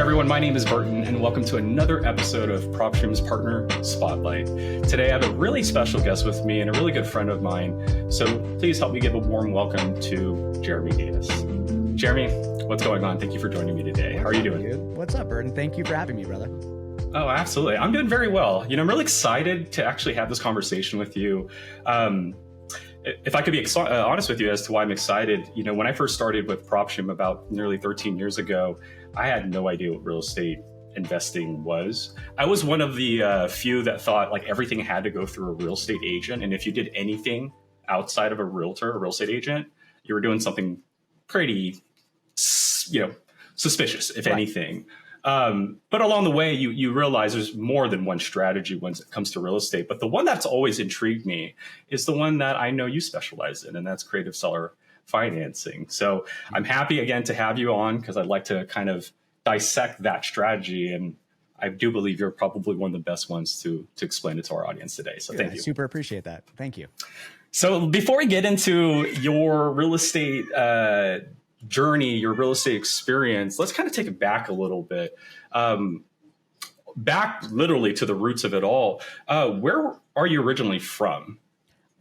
Everyone, my name is Burton, and welcome to another episode of PropStream's Partner Spotlight. Today, I have a really special guest with me and a really good friend of mine. So please help me give a warm welcome to Jeremy Davis. Jeremy, what's going on? Thank you for joining me today. How are you doing? Dude? What's up, Burton? Thank you for having me, brother. Oh, absolutely. I'm doing very well. I'm really excited to actually have this conversation with you. If I could be honest with you as to why I'm excited, when I first started with PropStream about nearly 13 years ago, I had no idea what real estate investing was. I was one of the few that thought like everything had to go through a real estate agent. And if you did anything outside of a realtor, a real estate agent, you were doing something pretty, suspicious, if anything. But along the way, you realize there's more than one strategy when it comes to real estate. But the one that's always intrigued me is the one that I know you specialize in, and that's creative seller financing. So I'm happy again to have you on because I'd like to kind of dissect that strategy. And I do believe you're probably one of the best ones to explain it to our audience today. So thank you. I super appreciate that. Thank you. So before we get into your real estate journey, your real estate experience, let's kind of take it back a little bit, back literally to the roots of it all. Where are you originally from?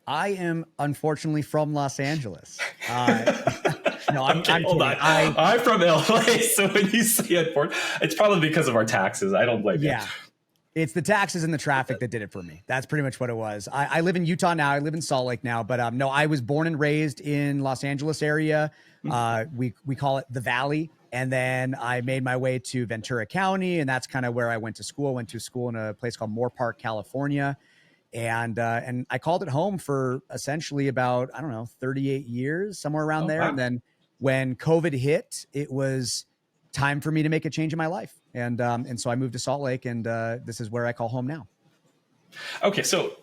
I am unfortunately from Los Angeles. No, I'm hold on. I'm from LA. So when you say it's probably because of our taxes. I don't blame you. Yeah. It's the taxes and the traffic that did it for me. That's pretty much what it was. I live in Utah now. I live in Salt Lake now, but no, I was born and raised in Los Angeles area. We call it the Valley. And then I made my way to Ventura County, and that's kind of where I went to school. Went to school in a place called Moore Park, California. And I called it home for essentially about, 38 years, somewhere around there. Wow. And then when COVID hit, it was time for me to make a change in my life. And so I moved to Salt Lake, and this is where I call home now. Okay, so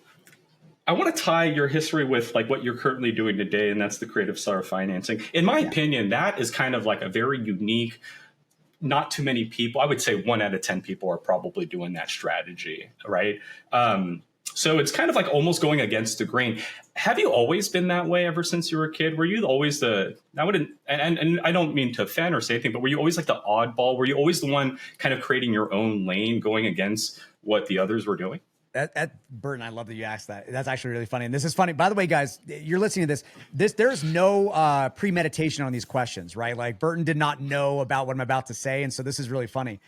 I want to tie your history with like what you're currently doing today, and that's the creative seller financing. In my opinion, that is kind of like a very unique, not too many people, I would say 1 out of 10 people are probably doing that strategy, right? So it's kind of like almost going against the grain. Have you always been that way ever since you were a kid? Were you always and I don't mean to offend or say anything, but were you always like the oddball? Were you always the one kind of creating your own lane, going against what the others were doing? Burton, I love that you asked that. That's actually really funny. And this is funny. By the way, guys, you're listening to this. There's no premeditation on these questions, right? Like Burton did not know about what I'm about to say. And so this is really funny.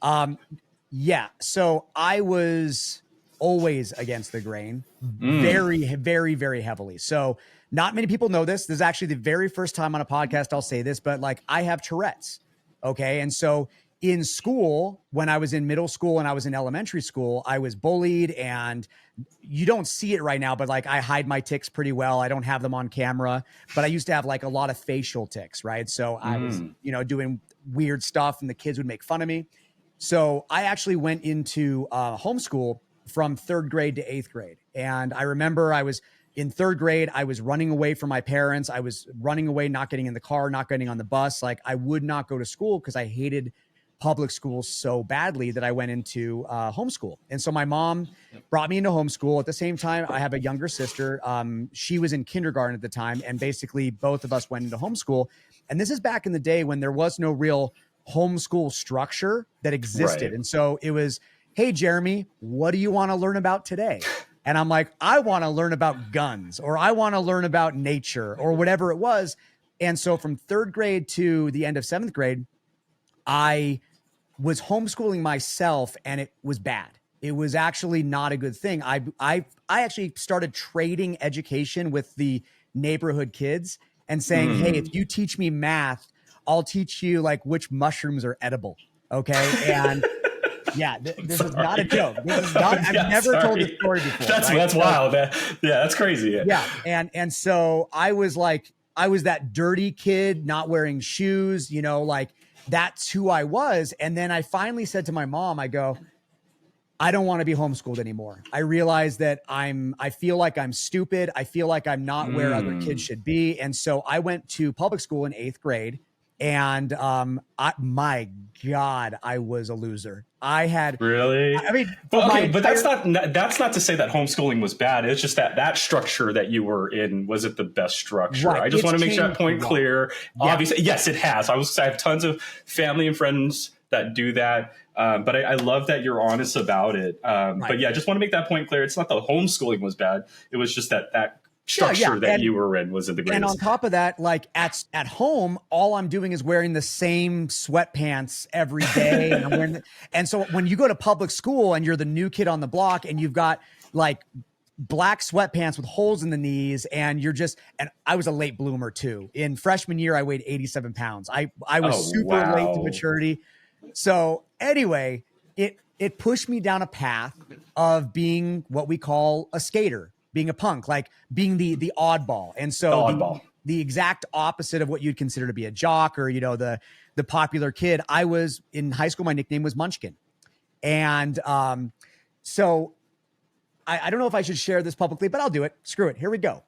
So I was always against the grain, very, very, very heavily. So not many people know this. This is actually the very first time on a podcast I'll say this, but like I have Tourette's. Okay. And so in school, when I was in middle school and I was in elementary school, I was bullied, and you don't see it right now, but like I hide my tics pretty well. I don't have them on camera, but I used to have like a lot of facial tics, right? So I was, doing weird stuff, and the kids would make fun of me. So I actually went into homeschool from 3rd grade to 8th grade. And I remember I was in 3rd grade, I was running away from my parents. I was running away, not getting in the car, not getting on the bus. Like I would not go to school because I hated public school so badly that I went into homeschool. And so my mom brought me into homeschool. At the same time, I have a younger sister. She was in kindergarten at the time. And basically both of us went into homeschool. And this is back in the day when there was no real homeschool structure that existed. Right. And so it was, hey, Jeremy, what do you want to learn about today? And I'm like, I want to learn about guns, or I want to learn about nature, or whatever it was. And so from 3rd grade to the end of 7th grade, I was homeschooling myself, and it was bad. It was actually not a good thing. I actually started trading education with the neighborhood kids and saying, hey, if you teach me math, I'll teach you like which mushrooms are edible. Okay. And yeah, this is not a joke. This is not, I've never told this story before. That's wild. That's crazy. Yeah. And so I was that dirty kid, not wearing shoes, like that's who I was. And then I finally said to my mom, I go, I don't want to be homeschooled anymore. I realized that I feel like I'm stupid. I feel like I'm not where other kids should be. And so I went to public school in 8th grade. And my God, I was a loser. Really? I mean, but that's not to say that homeschooling was bad. It's just that structure that you were in wasn't the best structure. Right. I just want to make that point clear. Yeah. Obviously, yes, it has. I have tons of family and friends that do that. But I love that you're honest about it. But yeah, I just want to make that point clear. It's not the homeschooling was bad. It was just that structure that you were in wasn't the greatest. And on top of that, like at home, all I'm doing is wearing the same sweatpants every day. And so when you go to public school and you're the new kid on the block and you've got like black sweatpants with holes in the knees and and I was a late bloomer too. In freshman year, I weighed 87 pounds. I was super late to maturity. So anyway, it pushed me down a path of being what we call a skater, being a punk, like being the oddball. And so the exact opposite of what you'd consider to be a jock or, the popular kid. I was in high school. My nickname was Munchkin. And so I don't know if I should share this publicly, but I'll do it. Screw it. Here we go.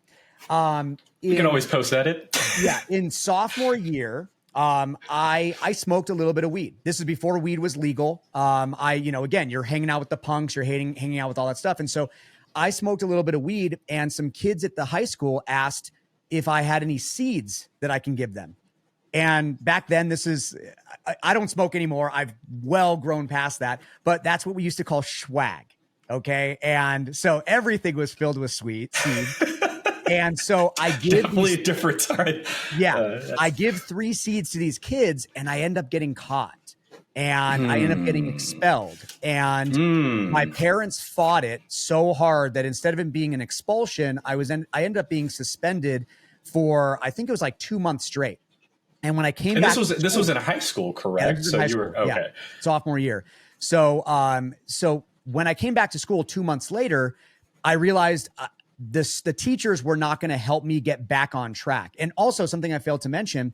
You can always post edit. Yeah. In sophomore year, I smoked a little bit of weed. This is before weed was legal. Again, you're hanging out with the punks, you're hanging out with all that stuff. And so I smoked a little bit of weed, and some kids at the high school asked if I had any seeds that I can give them. And back then, I don't smoke anymore. I've well grown past that, but that's what we used to call swag. Okay. And so everything was filled with seeds. And so I give definitely a different time. Yeah. I give 3 seeds to these kids and I end up getting caught. And I end up getting expelled. And my parents fought it so hard that instead of it being an expulsion, I ended up being suspended for, I think it was like 2 months straight. And when I came back, this was in high school, correct? So you were okay. Yeah, sophomore year. So when I came back to school 2 months later, I realized the teachers were not going to help me get back on track. And also something I failed to mention,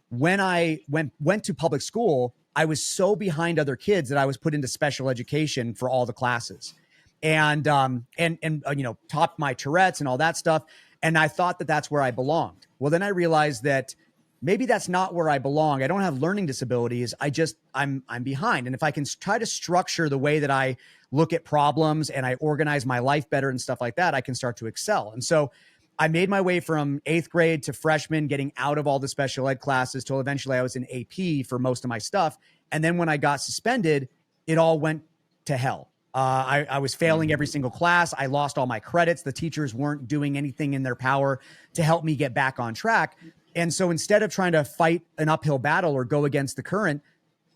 when I went to public school, I was so behind other kids that I was put into special education for all the classes, and taught my Tourette's and all that stuff. And I thought that that's where I belonged. Well, then I realized that maybe that's not where I belong. I don't have learning disabilities. I'm behind. And if I can try to structure the way that I look at problems and I organize my life better and stuff like that, I can start to excel. And so I made my way from 8th grade to freshman, getting out of all the special ed classes till eventually I was in AP for most of my stuff. And then when I got suspended, it all went to hell. I was failing every single class. I lost all my credits. The teachers weren't doing anything in their power to help me get back on track. And so instead of trying to fight an uphill battle or go against the current,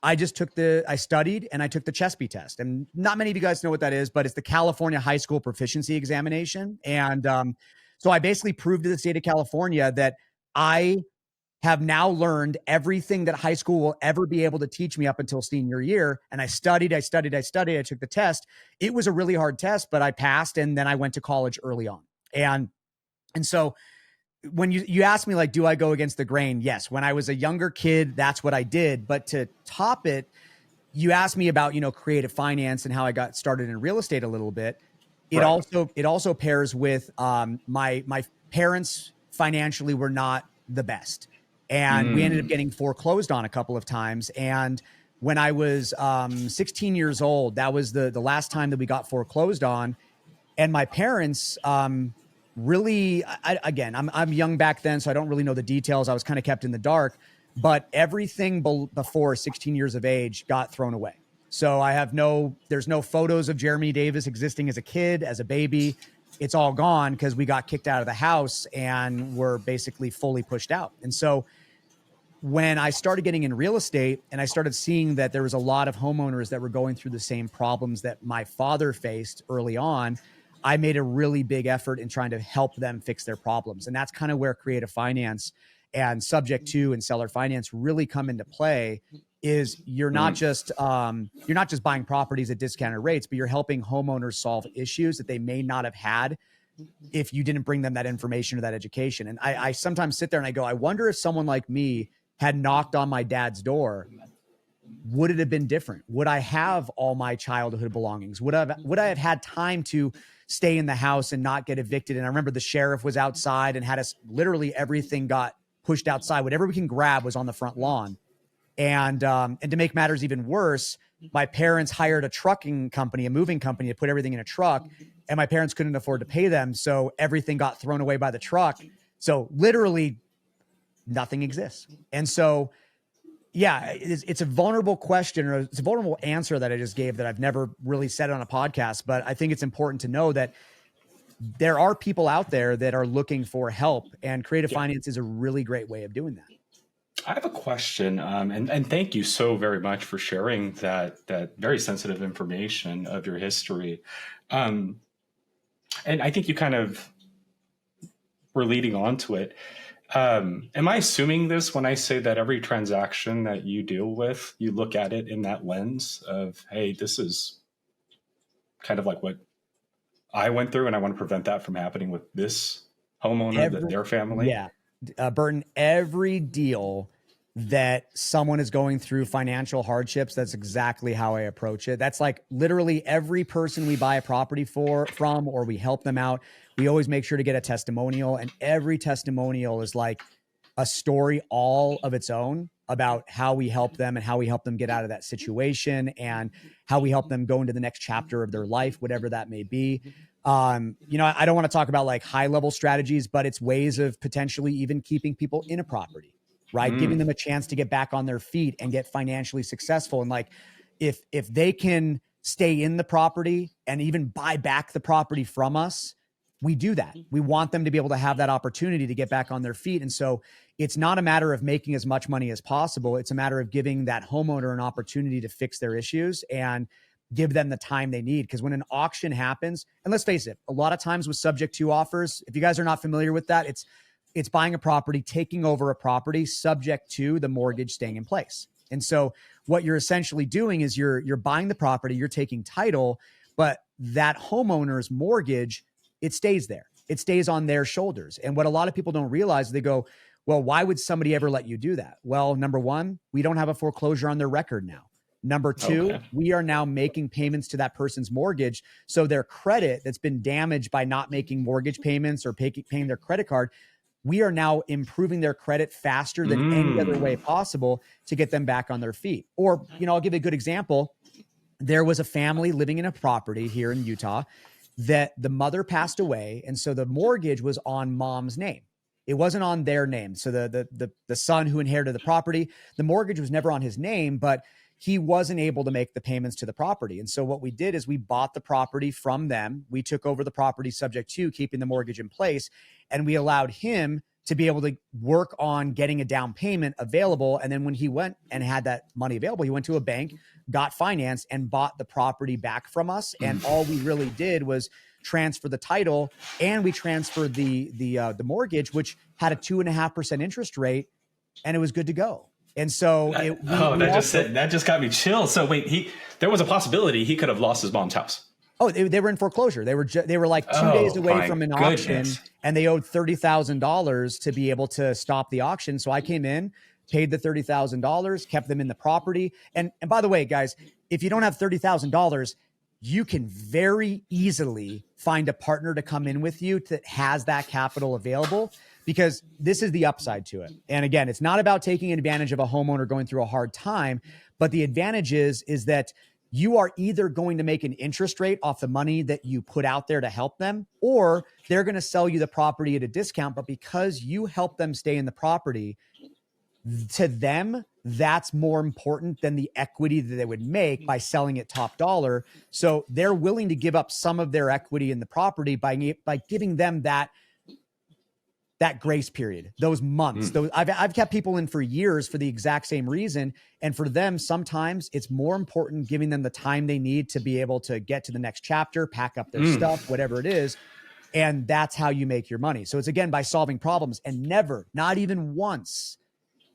I studied and I took the CHESP test. And not many of you guys know what that is, but it's the California High School Proficiency Examination. And so I basically proved to the state of California that I have now learned everything that high school will ever be able to teach me up until senior year. And I studied. I took the test. It was a really hard test, but I passed. And then I went to college early on. And so when you asked me, like, do I go against the grain? Yes. When I was a younger kid, that's what I did. But to top it, you asked me about, creative finance and how I got started in real estate a little bit. It also pairs with my parents financially were not the best. And we ended up getting foreclosed on a couple of times. And when I was 16 years old, that was the last time that we got foreclosed on. And my parents really, I'm young back then, so I don't really know the details. I was kind of kept in the dark. But everything before 16 years of age got thrown away. So there's no photos of Jeremy Davis existing as a kid, as a baby. It's all gone because we got kicked out of the house and were basically fully pushed out. And so when I started getting in real estate and I started seeing that there was a lot of homeowners that were going through the same problems that my father faced early on, I made a really big effort in trying to help them fix their problems. And that's kind of where creative finance and subject to and seller finance really come into play. Is you're not just buying properties at discounted rates, but you're helping homeowners solve issues that they may not have had if you didn't bring them that information or that education. And I sometimes sit there and I go, I wonder if someone like me had knocked on my dad's door, would it have been different? Would I have all my childhood belongings? Would I have had time to stay in the house and not get evicted? And I remember the sheriff was outside and had us, literally everything got pushed outside. Whatever we can grab was on the front lawn. And to make matters even worse, my parents hired a trucking company, a moving company, to put everything in a truck, and my parents couldn't afford to pay them. So everything got thrown away by the truck. So literally nothing exists. And so yeah, it's a vulnerable question, or it's a vulnerable answer that I just gave that I've never really said on a podcast. But I think it's important to know that there are people out there that are looking for help, and creative finance is a really great way of doing that. I have a question, and thank you so very much for sharing that very sensitive information of your history. And I think you kind of were leading on to it. Am I assuming this when I say that every transaction that you deal with, you look at it in that lens of, hey, this is kind of like what I went through, and I want to prevent that from happening with this homeowner, their family? Yeah. Burton, every deal that someone is going through financial hardships, that's exactly how I approach it. That's like literally every person we buy a property from, or we help them out, we always make sure to get a testimonial, and every testimonial is like a story all of its own about how we help them and how we help them get out of that situation and how we help them go into the next chapter of their life, whatever that may be. You know, I don't want to talk about like high level strategies, but it's ways of potentially even keeping people in a property, right? Giving them a chance to get back on their feet and get financially successful. And like, if they can stay in the property and even buy back the property from us, we do that. We want them to be able to have that opportunity to get back on their feet. And so it's not a matter of making as much money as possible. It's a matter of giving that homeowner an opportunity to fix their issues and give them the time they need. Because when an auction happens, and let's face it, a lot of times with subject to offers, if you guys are not familiar with that, it's buying a property, taking over a property subject to the mortgage staying in place. And so what you're essentially doing is you're buying the property, you're taking title, but that homeowner's mortgage, it stays there. It stays on their shoulders. And what a lot of people don't realize, they go, well, why would somebody ever let you do that? Well, number one, we don't have a foreclosure on their record now. Number two, we are now making payments to that person's mortgage. So their credit that's been damaged by not making mortgage payments or paying their credit card, we are now improving their credit faster than any other way possible to get them back on their feet. Or, you know, I'll give you a good example. There was a family living in a property here in Utah that the mother passed away. And so the mortgage was on mom's name. It wasn't on their name. So the son who inherited the property, the mortgage was never on his name, but he wasn't able to make the payments to the property. And so what we did is we bought the property from them. We took over the property subject to keeping the mortgage in place. And we allowed him to be able to work on getting a down payment available. And then when he went and had that money available, he went to a bank, got financed, and bought the property back from us. And all we really did was transfer the title, and we transferred the mortgage, which had a 2.5% interest rate, and it was good to go. And so that just got me chill. So wait, there was a possibility he could have lost his mom's house. Oh, they were in foreclosure. They were like 2 days away from an auction, and they owed $30,000 to be able to stop the auction. So I came in, paid the $30,000, kept them in the property. And by the way, guys, if you don't have $30,000, you can very easily find a partner to come in with you that has that capital available, because this is the upside to it. And again, it's not about taking advantage of a homeowner going through a hard time, but the advantage is that you are either going to make an interest rate off the money that you put out there to help them, or they're going to sell you the property at a discount. But because you help them stay in the property, to them, that's more important than the equity that they would make by selling it top dollar. So they're willing to give up some of their equity in the property by giving them that grace period, those months. I've kept people in for years for the exact same reason. And for them, sometimes it's more important giving them the time they need to be able to get to the next chapter, pack up their stuff, whatever it is. And that's how you make your money. So it's, again, by solving problems. And never, not even once,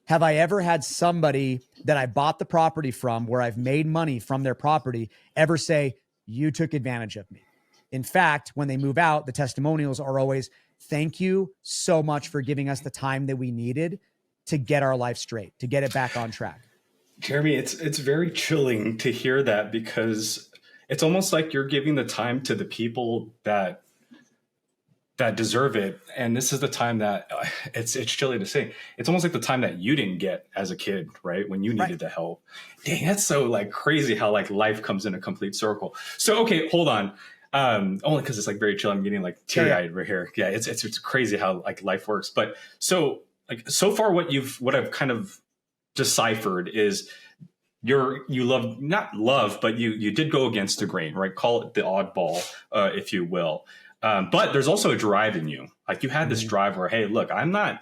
have I ever had somebody that I bought the property from, where I've made money from their property, ever say, you took advantage of me. In fact, when they move out, the testimonials are always, thank you so much for giving us the time that we needed to get our life straight, to get it back on track. Jeremy, it's very chilling to hear that, because it's almost like you're giving the time to the people that deserve it. And this is the time that it's chilling to say. It's almost like the time that you didn't get as a kid, right? When you needed the help. Dang, that's so like crazy how like life comes in a complete circle. So, okay, hold on. Only because it's like very chill. I'm getting like teary eyed right here. Yeah. It's crazy how like life works. But so far what I've kind of deciphered is you love, not love, but you did go against the grain, right? Call it the oddball, if you will. But there's also a drive in you. Like you had this drive where, hey, look, I'm not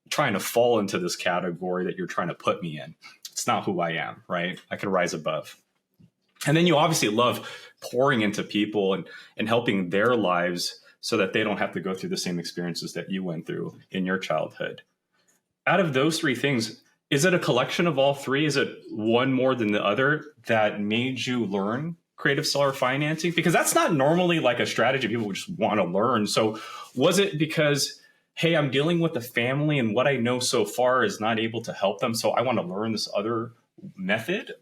trying to fall into this category that you're trying to put me in. It's not who I am, right? I can rise above. And then you obviously love pouring into people and helping their lives so that they don't have to go through the same experiences that you went through in your childhood. Out of those three things, is it a collection of all three? Is it one more than the other that made you learn creative seller financing? Because that's not normally like a strategy people would just want to learn. So was it because, hey, I'm dealing with a family and what I know so far is not able to help them, so I want to learn this other method?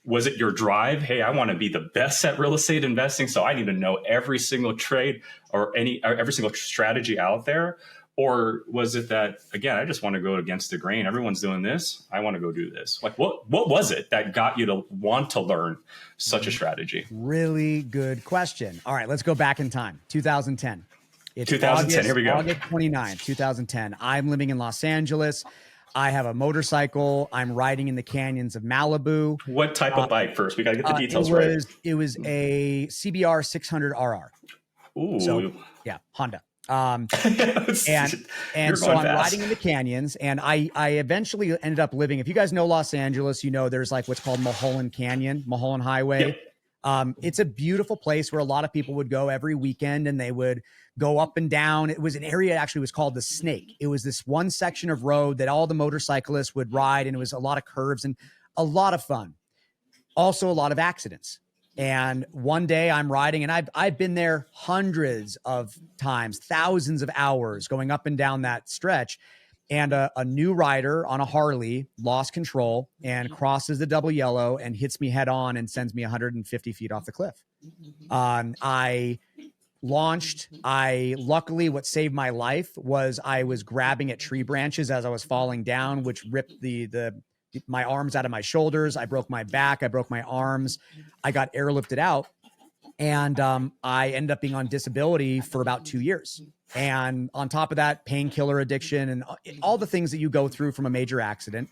Was it your drive? Hey, I want to be the best at real estate investing, so I need to know every single trade or every single strategy out there? Or was it that, again, I just want to go against the grain. Everyone's doing this. I want to go do this. Like, what was it that got you to want to learn such a strategy? Really good question. All right, let's go back in time. 2010. It's 2010. Here we go. August 29th, 2010. I'm living in Los Angeles. I have a motorcycle. I'm riding in the canyons of Malibu. What type of bike first? We got to get the details right. It was a CBR 600RR. Ooh. So, yeah, Honda. And so I'm riding in the canyons, and I eventually ended up living, if you guys know Los Angeles, you know there's like what's called Mulholland Canyon, Mulholland Highway. Yep. It's a beautiful place where a lot of people would go every weekend, and they would go up and down. It was an area that actually was called the Snake. It was this one section of road that all the motorcyclists would ride, and it was a lot of curves and a lot of fun. Also a lot of accidents. And one day I'm riding, and I've been there hundreds of times, thousands of hours going up and down that stretch. And a new rider on a Harley lost control and crosses the double yellow and hits me head on and sends me 150 feet off the cliff. I launched. Luckily, what saved my life was I was grabbing at tree branches as I was falling down, which ripped my arms out of my shoulders. I broke my back. I broke my arms. I got airlifted out, and I ended up being on disability for about 2 years. And on top of that, painkiller addiction and all the things that you go through from a major accident.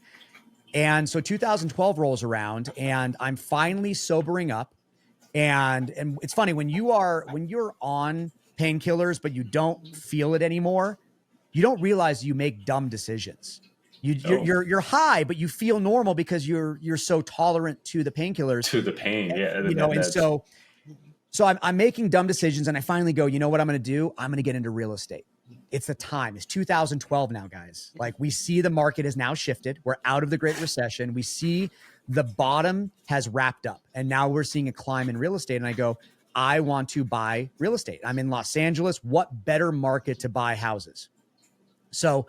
And so 2012 rolls around, and I'm finally sobering up. And it's funny when you're on painkillers, but you don't feel it anymore, you don't realize you make dumb decisions. You're high, but you feel normal because you're so tolerant to the painkillers. To the pain, yeah. And so I'm making dumb decisions, and I finally go, you know what I'm going to do? I'm going to get into real estate. It's the time. It's 2012 now, guys. Like, we see the market has now shifted. We're out of the Great Recession. We see the bottom has wrapped up, and now we're seeing a climb in real estate. And I go, I want to buy real estate. I'm in Los Angeles. What better market to buy houses? So,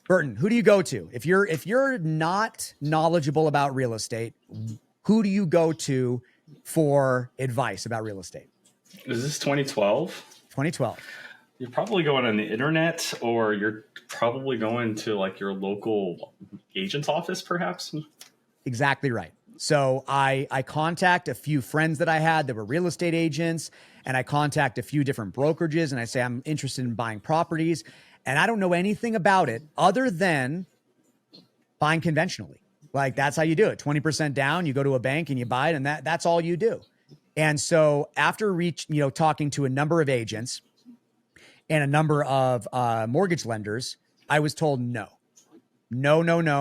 Burton, who do you go to? If you're not knowledgeable about real estate, who do you go to for advice about real estate? Is this 2012? 2012. You're probably going on the internet, or you're probably going to like your local agent's office, perhaps. Exactly right. So I contact a few friends that I had that were real estate agents, and I contact a few different brokerages, and I say, I'm interested in buying properties. And I don't know anything about it other than buying conventionally. Like, that's how you do it. 20% down, you go to a bank and you buy it, and that's all you do. And so after talking to a number of agents and a number of mortgage lenders, I was told no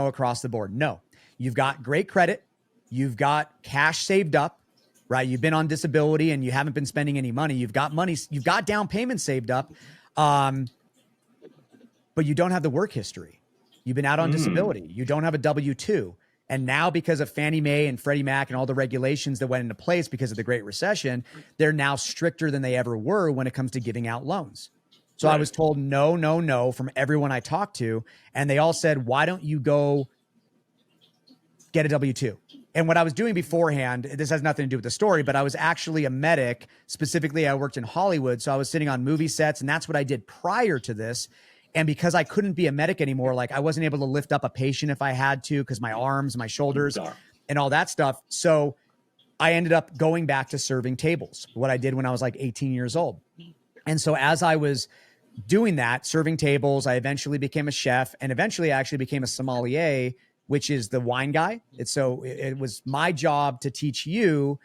across the board. No, you've got great credit. You've got cash saved up, right? You've been on disability and you haven't been spending any money. You've got money. You've got down payments saved up. But you don't have the work history. You've been out on disability. You don't have a W-2. And now, because of Fannie Mae and Freddie Mac and all the regulations that went into place because of the Great Recession, they're now stricter than they ever were when it comes to giving out loans. So right. I was told no from everyone I talked to. And they all said, why don't you go get a W-2? And what I was doing beforehand, this has nothing to do with the story, but I was actually a medic. Specifically, I worked in Hollywood. So I was sitting on movie sets, and that's what I did prior to this. And because I couldn't be a medic anymore, like, I wasn't able to lift up a patient if I had to, because my arms, my shoulders, and all that stuff. So I ended up going back to serving tables, what I did when I was like 18 years old. And so as I was doing that, serving tables, I eventually became a chef, and eventually I actually became a sommelier which is the wine guy. It was my job to teach you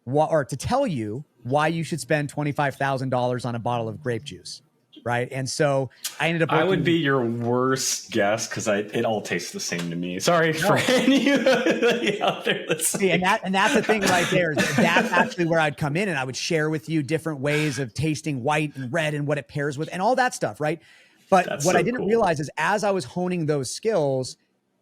or to tell you why you should spend $25,000 on a bottle of grape juice. Right. And so I ended up I would be your worst guest because it all tastes the same to me. Sorry for any out there listening. See, and that's the thing right there. That's actually where I'd come in and I would share with you different ways of tasting white and red and what it pairs with and all that stuff. Right. But that's what so I didn't realize is as I was honing those skills,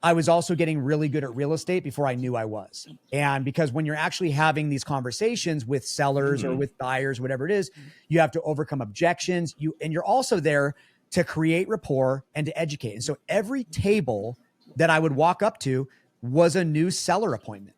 I was also getting really good at real estate before I knew I was. And because when you're actually having these conversations with sellers or with buyers, whatever it is, you have to overcome objections. And you're also there to create rapport and to educate. And so every table that I would walk up to was a new seller appointment,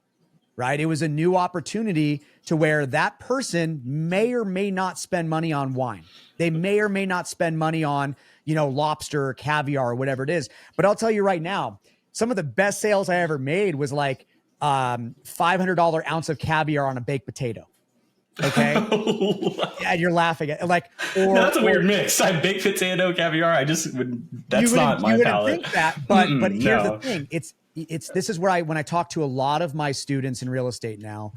right? It was a new opportunity to where that person may or may not spend money on wine. They may or may not spend money on, lobster or caviar or whatever it is. But I'll tell you right now, some of the best sales I ever made was like $500 ounce of caviar on a baked potato. Okay. Yeah, you're laughing at that's a weird mix. I baked potato caviar. That's not my palate. Think that, but here's the thing. This is where when I talk to a lot of my students in real estate now,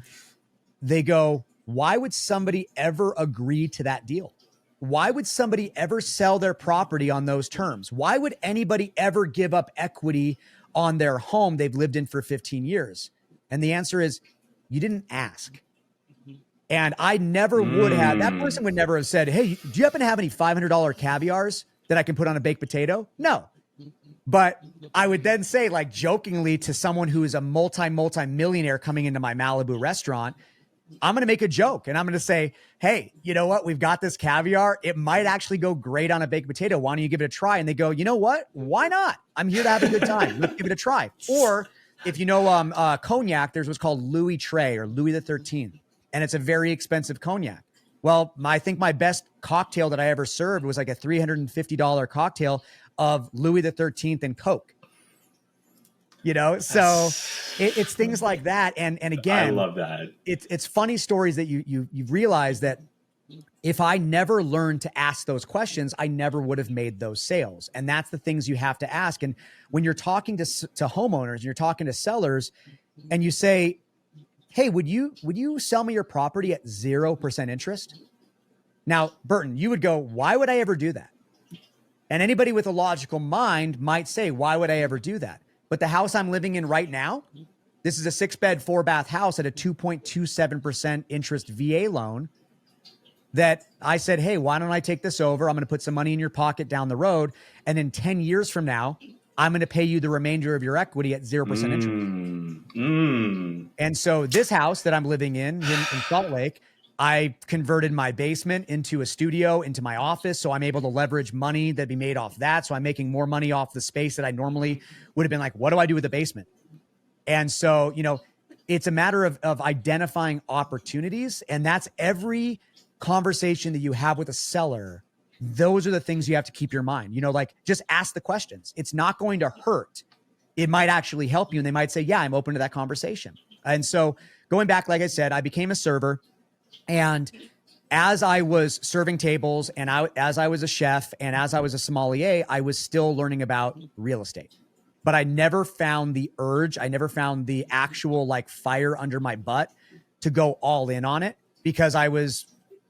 they go, why would somebody ever agree to that deal? Why would somebody ever sell their property on those terms? Why would anybody ever give up equity on their home they've lived in for 15 years? And the answer is you didn't ask. And I never would have, that person would never have said, hey, do you happen to have any $500 caviars that I can put on a baked potato? No. But I would then say like jokingly to someone who is a multi-millionaire coming into my Malibu restaurant, I'm going to make a joke and I'm going to say, hey, you know what? We've got this caviar. It might actually go great on a baked potato. Why don't you give it a try? And they go, you know what? Why not? I'm here to have a good time. Let's give it a try. Or if you know cognac, there's what's called Louis Trey or Louis the 13th. And it's a very expensive cognac. Well, I think my best cocktail that I ever served was like a $350 cocktail of Louis the 13th and Coke. So it's things like that. And again, I love that. It's funny stories that you realize that if I never learned to ask those questions, I never would have made those sales. And that's the things you have to ask. And when you're talking to homeowners and you're talking to sellers and you say, hey, would you sell me your property at 0% interest? Now, Burton, you would go, why would I ever do that? And anybody with a logical mind might say, why would I ever do that? But the house I'm living in right now, this is a 6-bed, 4-bath house at a 2.27% interest VA loan that I said, hey, why don't I take this over? I'm going to put some money in your pocket down the road. And then 10 years from now, I'm going to pay you the remainder of your equity at 0% interest. And so this house that I'm living in Salt Lake, I converted my basement into a studio, into my office. So I'm able to leverage money that'd be made off that. So I'm making more money off the space that I normally would have been like, what do I do with the basement? And so, it's a matter of identifying opportunities. And that's every conversation that you have with a seller. Those are the things you have to keep your mind, just ask the questions. It's not going to hurt. It might actually help you. And they might say, yeah, I'm open to that conversation. And so going back, like I said, I became a server. And as I was serving tables and as I was a chef and as I was a sommelier, I was still learning about real estate. But I never found the urge. I never found the actual fire under my butt to go all in on it because I was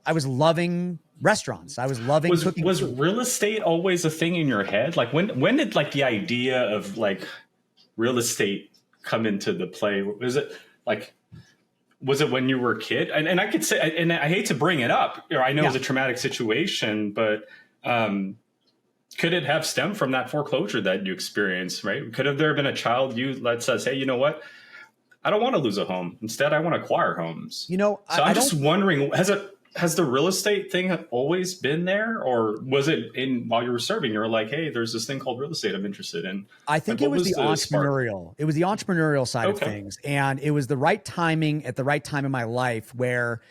loving restaurants. I was loving cooking. Was real estate always a thing in your head? When did the idea of real estate come into the play? Was it when you were a kid? And I could say, and I hate to bring it up, or I know it's a traumatic situation, but could it have stemmed from that foreclosure that you experienced, right? Could have there been a child that says, hey, you know what? I don't want to lose a home. Instead, I want to acquire homes. I'm just wondering, has the real estate thing always been there, or was it while you were serving, you were like, hey, there's this thing called real estate I'm interested in? I think it was the entrepreneurial. It was the entrepreneurial side of things. And it was the right timing at the right time in my life where,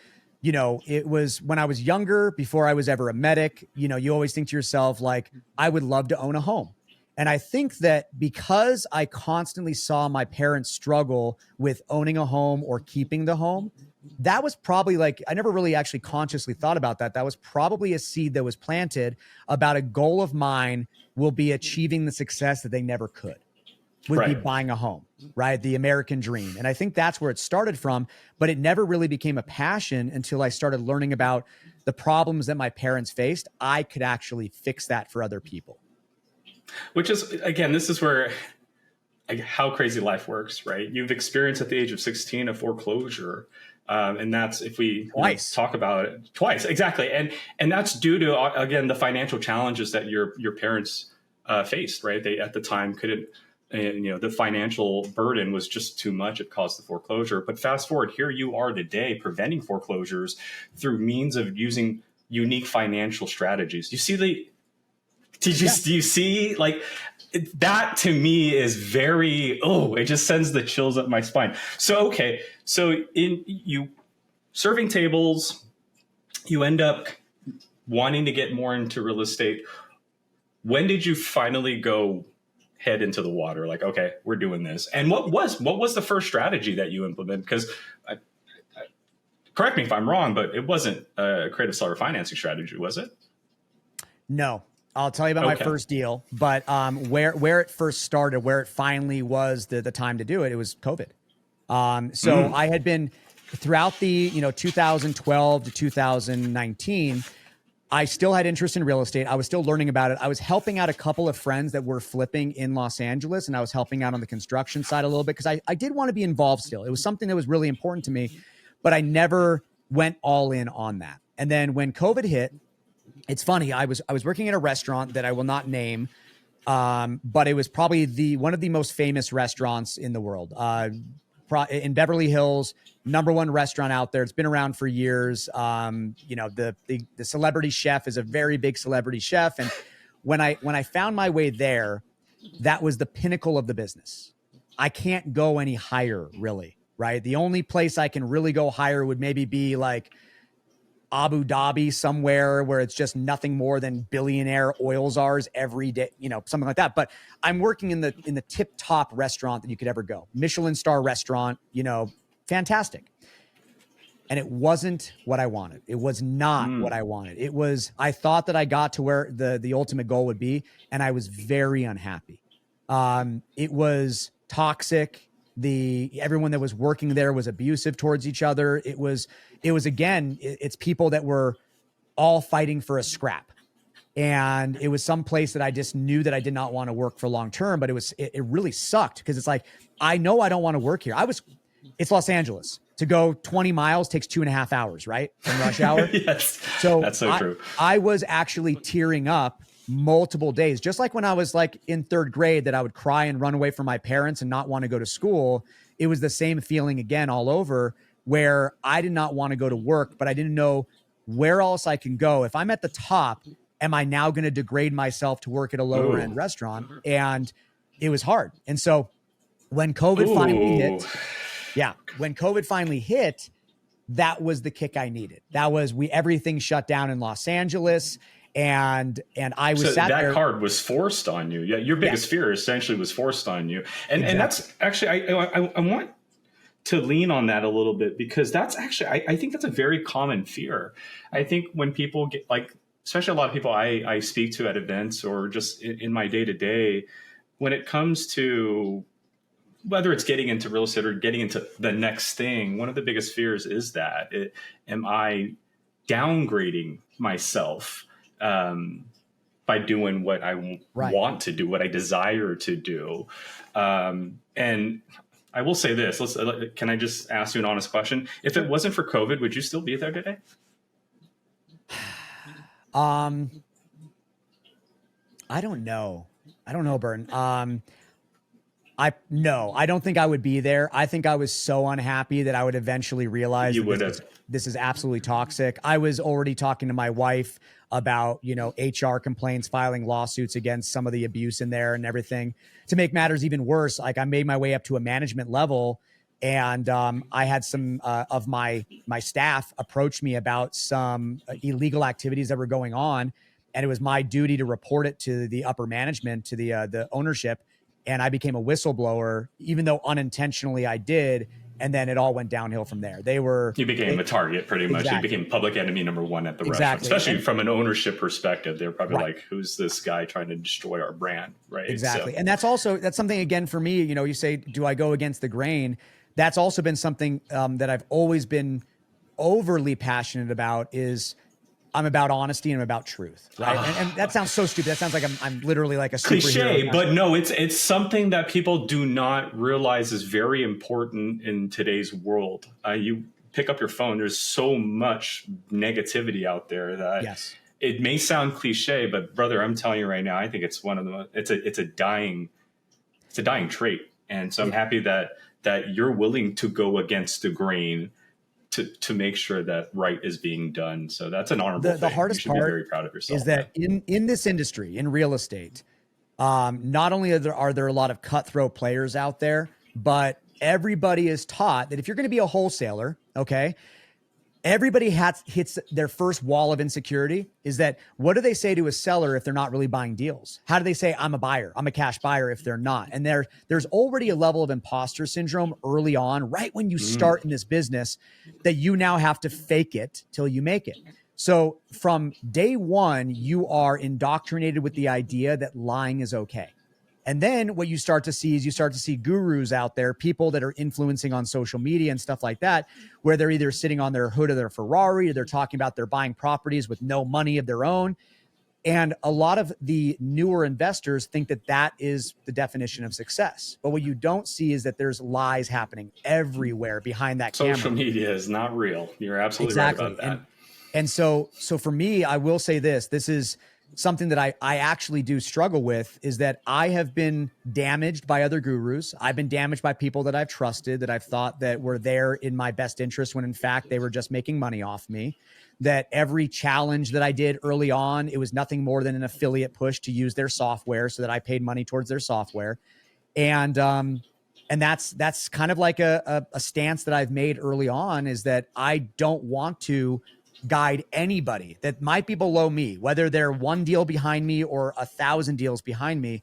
it was when I was younger, before I was ever a medic, you always think to yourself, I would love to own a home. And I think that because I constantly saw my parents struggle with owning a home or keeping the home, that was probably I never really actually consciously thought about that. That was probably a seed that was planted about a goal of mine will be achieving the success that they never could. would be Right. buying a home, right? The American dream. And I think that's where it started from, but it never really became a passion until I started learning about the problems that my parents faced. I could actually fix that for other people. Which is, again, this is where how crazy life works, right? You've experienced at the age of 16 a foreclosure. And that's, if we Twice. talk about it twice, exactly. And that's due to, again, the financial challenges that your parents faced, right? They at the time couldn't, the financial burden was just too much. It caused the foreclosure. But fast forward, here you are today preventing foreclosures through means of using unique financial strategies. You see do you see like that? To me is very, it just sends the chills up my spine. So, okay. So in you serving tables, you end up wanting to get more into real estate. When did you finally go head into the water? Like, okay, we're doing this. And what was the first strategy that you implemented? Because correct me if I'm wrong, but it wasn't a creative seller financing strategy, was it? No. I'll tell you about my first deal, but where it first started, where it finally was the time to do it, it was COVID. So I had been throughout the 2012 to 2019. I still had interest in real estate. I was still learning about it. I was helping out a couple of friends that were flipping in Los Angeles, and I was helping out on the construction side a little bit because I did want to be involved still. It was something that was really important to me, but I never went all in on that. And then when COVID hit, it's funny. I was working at a restaurant that I will not name, but it was probably one of the most famous restaurants in the world. In Beverly Hills, #1 restaurant out there. It's been around for years. The celebrity chef is a very big celebrity chef, and when I found my way there, that was the pinnacle of the business. I can't go any higher, really. Right? The only place I can really go higher would maybe be like Abu Dhabi, somewhere where it's just nothing more than billionaire oil czars every day, something like that. But I'm working in the tip top restaurant that you could ever go. Michelin star restaurant, fantastic. And it wasn't what I wanted. It was not what I wanted. I thought that I got to where the ultimate goal would be, and I was very unhappy. It was toxic. Everyone that was working there was abusive towards each other. It was again, it's people that were all fighting for a scrap. And it was some place that I just knew that I did not want to work for long term, but it really sucked because it's like, I know I don't want to work here. It's Los Angeles. To go 20 miles takes 2.5 hours, right? From rush hour. Yes. So that's so true. I was actually tearing up multiple days, just like when I was like in 3rd grade that I would cry and run away from my parents and not want to go to school. It was the same feeling again all over, where I did not want to go to work, but I didn't know where else I can go. If I'm at the top, am I now going to degrade myself to work at a lower end restaurant? And it was hard. And so when COVID finally hit, that was the kick I needed. That was everything shut down in Los Angeles. And I was sat there. That card was forced on you. Yeah, your biggest fear essentially was forced on you, and that's actually I want to lean on that a little bit because that's actually I think that's a very common fear. I think when people get especially a lot of people I speak to at events or just in my day to day, when it comes to whether it's getting into real estate or getting into the next thing, one of the biggest fears is that am I downgrading myself by doing what I want to do, what I desire to do. And I will say this, can I just ask you an honest question? If it wasn't for COVID, would you still be there today? I don't know. Burton. I don't think I would be there. I think I was so unhappy that I would eventually realize this is absolutely toxic. I was already talking to my wife about, HR complaints, filing lawsuits against some of the abuse in there and everything. To make matters even worse, I made my way up to a management level, and I had some of my staff approach me about some illegal activities that were going on, and it was my duty to report it to the upper management, to the ownership. And I became a whistleblower, even though unintentionally I did. And then it all went downhill from there. You became a target pretty much. Exactly. You became public enemy number one at the restaurant, Exactly. especially from an ownership perspective. They're probably Right. like, who's this guy trying to destroy our brand? Right. Exactly. So, And that's something, again, for me, you know, you say, do I go against the grain? That's also been something that I've always been overly passionate about. Is I'm about honesty and I'm about truth, right? And that sounds so stupid. That sounds like I'm literally like a cliche, superhero. but no, it's something that people do not realize is very important in today's world. You pick up your phone, there's so much negativity out there that Yes. it may sound cliche, but brother, I'm telling you right now, I think it's one of the most, it's a dying trait. And so I'm happy that you're willing to go against the grain to make sure that right is being done. So that's an honorable thing. The hardest you should part be very proud of yourself. is that in this industry, in real estate, not only are there a lot of cutthroat players out there, but everybody is taught that if you're going to be a wholesaler, okay, everybody hits their first wall of insecurity. Is that, what do they say to a seller if they're not really buying deals? How do they say, I'm a buyer, I'm a cash buyer, if they're not? And there's already a level of imposter syndrome early on, right when you start in this business, that you now have to fake it till you make it. So from day one, you are indoctrinated with the idea that lying is okay. And then what you start to see is gurus out there, people that are influencing on social media and stuff like that, where they're either sitting on their hood of their Ferrari, or they're talking about they're buying properties with no money of their own. And a lot of the newer investors think that that is the definition of success. But what you don't see is that there's lies happening everywhere behind that camera. Social media is not real. You're absolutely Exactly. right about that. And so for me, I will say this is something that I actually do struggle with, is that I have been damaged by other gurus. I've been damaged by people that I've trusted, that I've thought that were there in my best interest, when in fact they were just making money off me. That every challenge that I did early on, it was nothing more than an affiliate push to use their software so that I paid money towards their software. And that's kind of like a stance that I've made early on, is that I don't want to guide anybody that might be below me, whether they're one deal behind me or 1,000 deals behind me.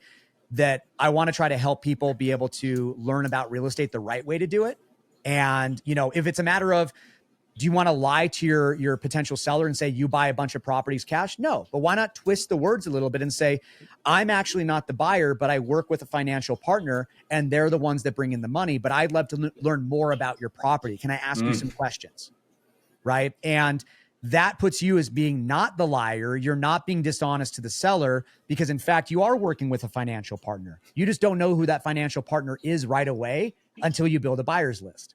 That I want to try to help people be able to learn about real estate the right way to do it. And, you know, if it's a matter of, do you want to lie to your potential seller and say you buy a bunch of properties cash? No, but why not twist the words a little bit and say, I'm actually not the buyer, but I work with a financial partner and they're the ones that bring in the money, but I'd love to learn more about your property. Can I ask you some questions? Right. And that puts you as being not the liar. You're not being dishonest to the seller, because in fact, you are working with a financial partner. You just don't know who that financial partner is right away until you build a buyer's list.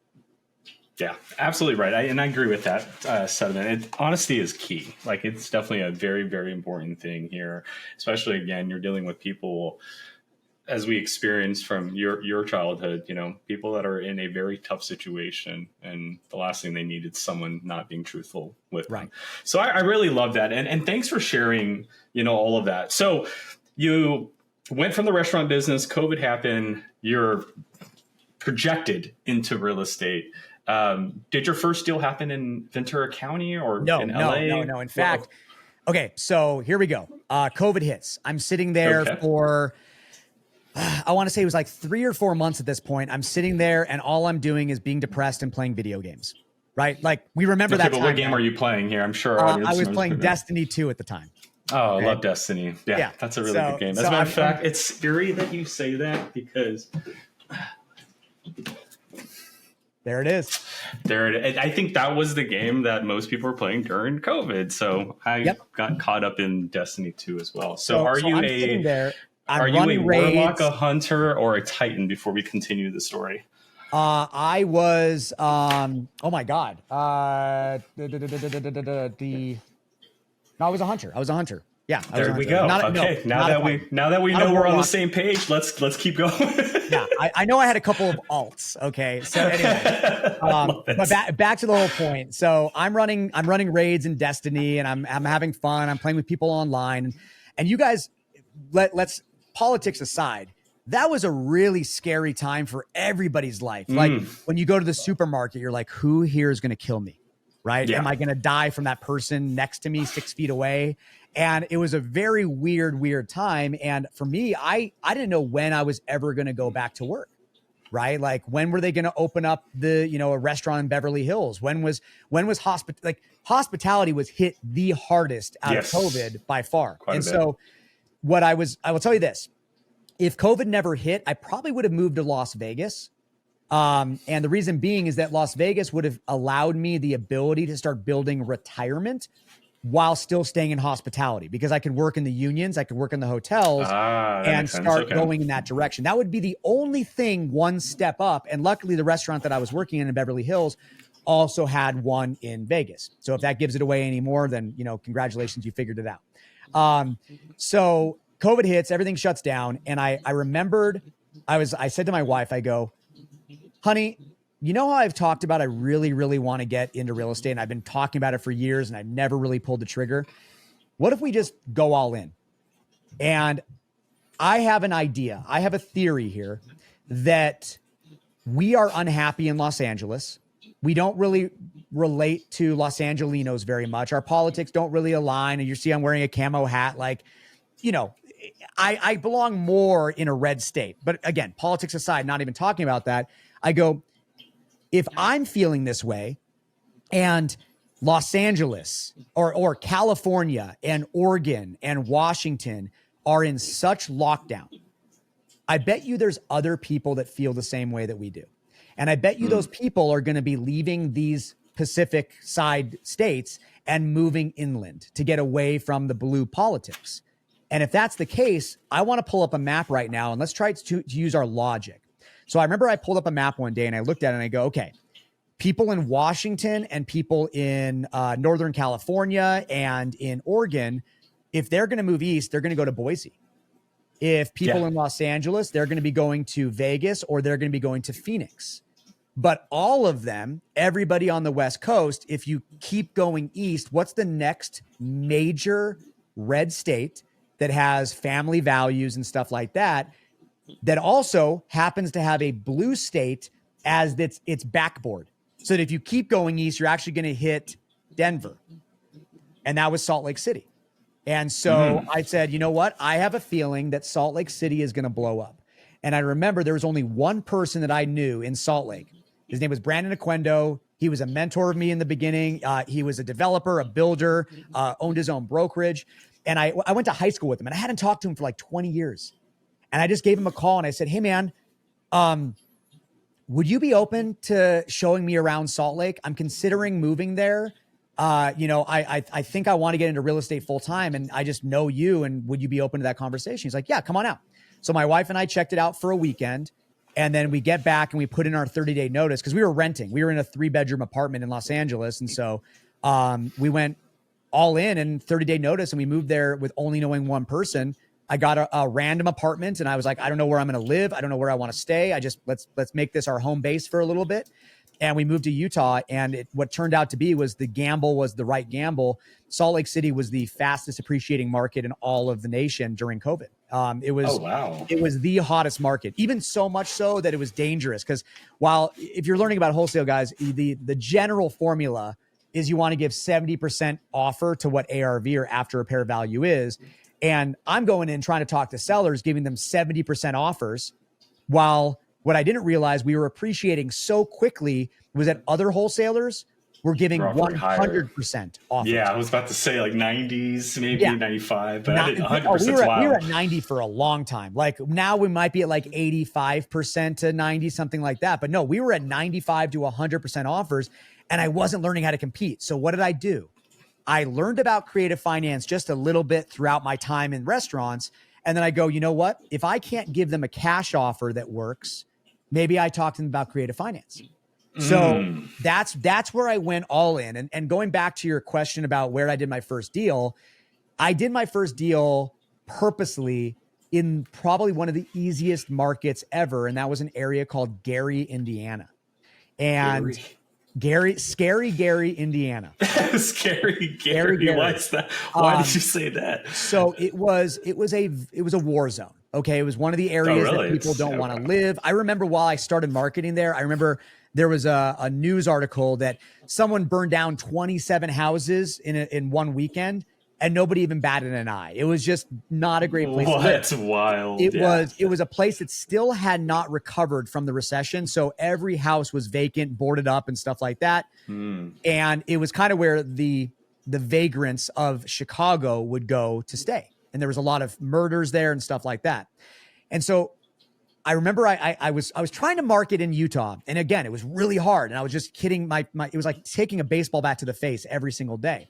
Yeah, absolutely right. I agree with that sentiment. Honesty is key. Like, it's definitely a very, very important thing here, especially, again, you're dealing with people, as we experienced from your childhood, you know, people that are in a very tough situation, and the last thing they need is someone not being truthful with them. So I really love that. And thanks for sharing, you know, all of that. So you went from the restaurant business, COVID happened, you're projected into real estate. Did your first deal happen in Ventura County or in LA? No. In fact, okay, so here we go. COVID hits. I'm sitting there for, I want to say it was like 3 or 4 months at this point. I'm sitting there and all I'm doing is being depressed and playing video games, right? Like, we remember that time. What game are you playing here? I'm sure. I was playing Destiny 2 at the time. Oh, I love Destiny. Yeah, that's a really good game. As a matter of fact, it's eerie that you say that, because there it is. I think that was the game that most people were playing during COVID. So I got caught up in Destiny 2 as well. So are you a warlock, a hunter, or a titan, before we continue the story? I was, oh my God. I was a hunter. Yeah. There we go. Now that we know we're on the same page, let's keep going. Yeah. I know I had a couple of alts. Okay. So anyway, but back to the whole point. So I'm running raids in Destiny, and I'm having fun. I'm playing with people online, and you guys, let's politics aside, that was a really scary time for everybody's life. Like, when you go to the supermarket, you're like, who here is going to kill me? Right? Yeah. Am I going to die from that person next to me 6 feet away? And it was a very weird time. And for me, I didn't know when I was ever going to go back to work. right? Like when were they going to open up a restaurant in Beverly Hills? When was hospitality was hit the hardest out of COVID by far. And so I will tell you this, if COVID never hit, I probably would have moved to Las Vegas. And the reason being is that Las Vegas would have allowed me the ability to start building retirement while still staying in hospitality, because I could work in the unions, I could work in the hotels and start going in that direction. That would be the only thing one step up. And luckily the restaurant that I was working in Beverly Hills also had one in Vegas. So if that gives it away anymore, then, congratulations, you figured it out. So COVID hits, everything shuts down. And I remembered, I said to my wife, I go, honey, you know how I've talked about I really, really want to get into real estate, and I've been talking about it for years and I've never really pulled the trigger. What if we just go all in? And I have an idea. I have a theory here that we are unhappy in Los Angeles. We don't really relate to Los Angelinos very much. Our politics don't really align. And you see I'm wearing a camo hat. I belong more in a red state. But again, politics aside, not even talking about that, I go, if I'm feeling this way and Los Angeles or California and Oregon and Washington are in such lockdown, I bet you there's other people that feel the same way that we do. And I bet you those people are going to be leaving these Pacific side states and moving inland to get away from the blue politics. And if that's the case, I want to pull up a map right now and let's try to use our logic. So I remember I pulled up a map one day and I looked at it and I go, okay, people in Washington and people in Northern California and in Oregon, if they're going to move east, they're going to go to Boise. If people in Los Angeles, they're going to be going to Vegas or they're going to be going to Phoenix. But all of them, everybody on the West Coast, if you keep going east, what's the next major red state that has family values and stuff like that, that also happens to have a blue state as its backboard? So that if you keep going east, you're actually going to hit Denver. And that was Salt Lake City. And so I said, you know what? I have a feeling that Salt Lake City is going to blow up. And I remember there was only one person that I knew in Salt Lake. His name was Brandon Aquendo. He was a mentor of me in the beginning. He was a developer, a builder, owned his own brokerage. And I went to high school with him and I hadn't talked to him for like 20 years. And I just gave him a call and I said, hey man, would you be open to showing me around Salt Lake? I'm considering moving there. I think I want to get into real estate full time and I just know you, and would you be open to that conversation? He's like, yeah, come on out. So my wife and I checked it out for a weekend, and then we get back and we put in our 30-day notice because we were renting. We were in a 3-bedroom apartment in Los Angeles. And so we went all in 30-day notice and we moved there with only knowing one person. I got a random apartment and I was like, I don't know where I'm going to live. I don't know where I want to stay. Let's make this our home base for a little bit. And we moved to Utah, and what turned out to be was the gamble was the right gamble. Salt Lake City was the fastest appreciating market in all of the nation during COVID. It was the hottest market, even so much so that it was dangerous. Because while if you're learning about wholesale, guys, the general formula is you want to give 70% offer to what ARV or after repair value is. And I'm going in trying to talk to sellers, giving them 70% offers, while what I didn't realize we were appreciating so quickly was that other wholesalers were giving 100% offers. Yeah, I was about to say like 90s, maybe 95, but 100%. We were at 90 for a long time. Like now we might be at like 85% to 90, something like that. But no, we were at 95 to 100% offers, and I wasn't learning how to compete. So what did I do? I learned about creative finance just a little bit throughout my time in restaurants. And then I go, you know what? If I can't give them a cash offer that works, maybe I talk to them about creative finance. So that's where I went all in. And going back to your question about where I did my first deal, I did my first deal purposely in probably one of the easiest markets ever. And that was an area called Gary, Indiana. And Scary Gary, Indiana. Scary Gary. Why is that? Why did you say that? So it was a war zone. Okay. It was one of the areas that people don't want to live. I remember while I started marketing there, I remember there was a news article that someone burned down 27 houses in one weekend. and nobody even batted an eye. It was just not a great place to live. That's wild. It was a place that still had not recovered from the recession. So every house was vacant, boarded up and stuff like that. And it was kind of where the vagrants of Chicago would go to stay. And there was a lot of murders there and stuff like that. And so I remember I was trying to market in Utah. And again, it was really hard. And I was just kidding it was like taking a baseball bat to the face every single day.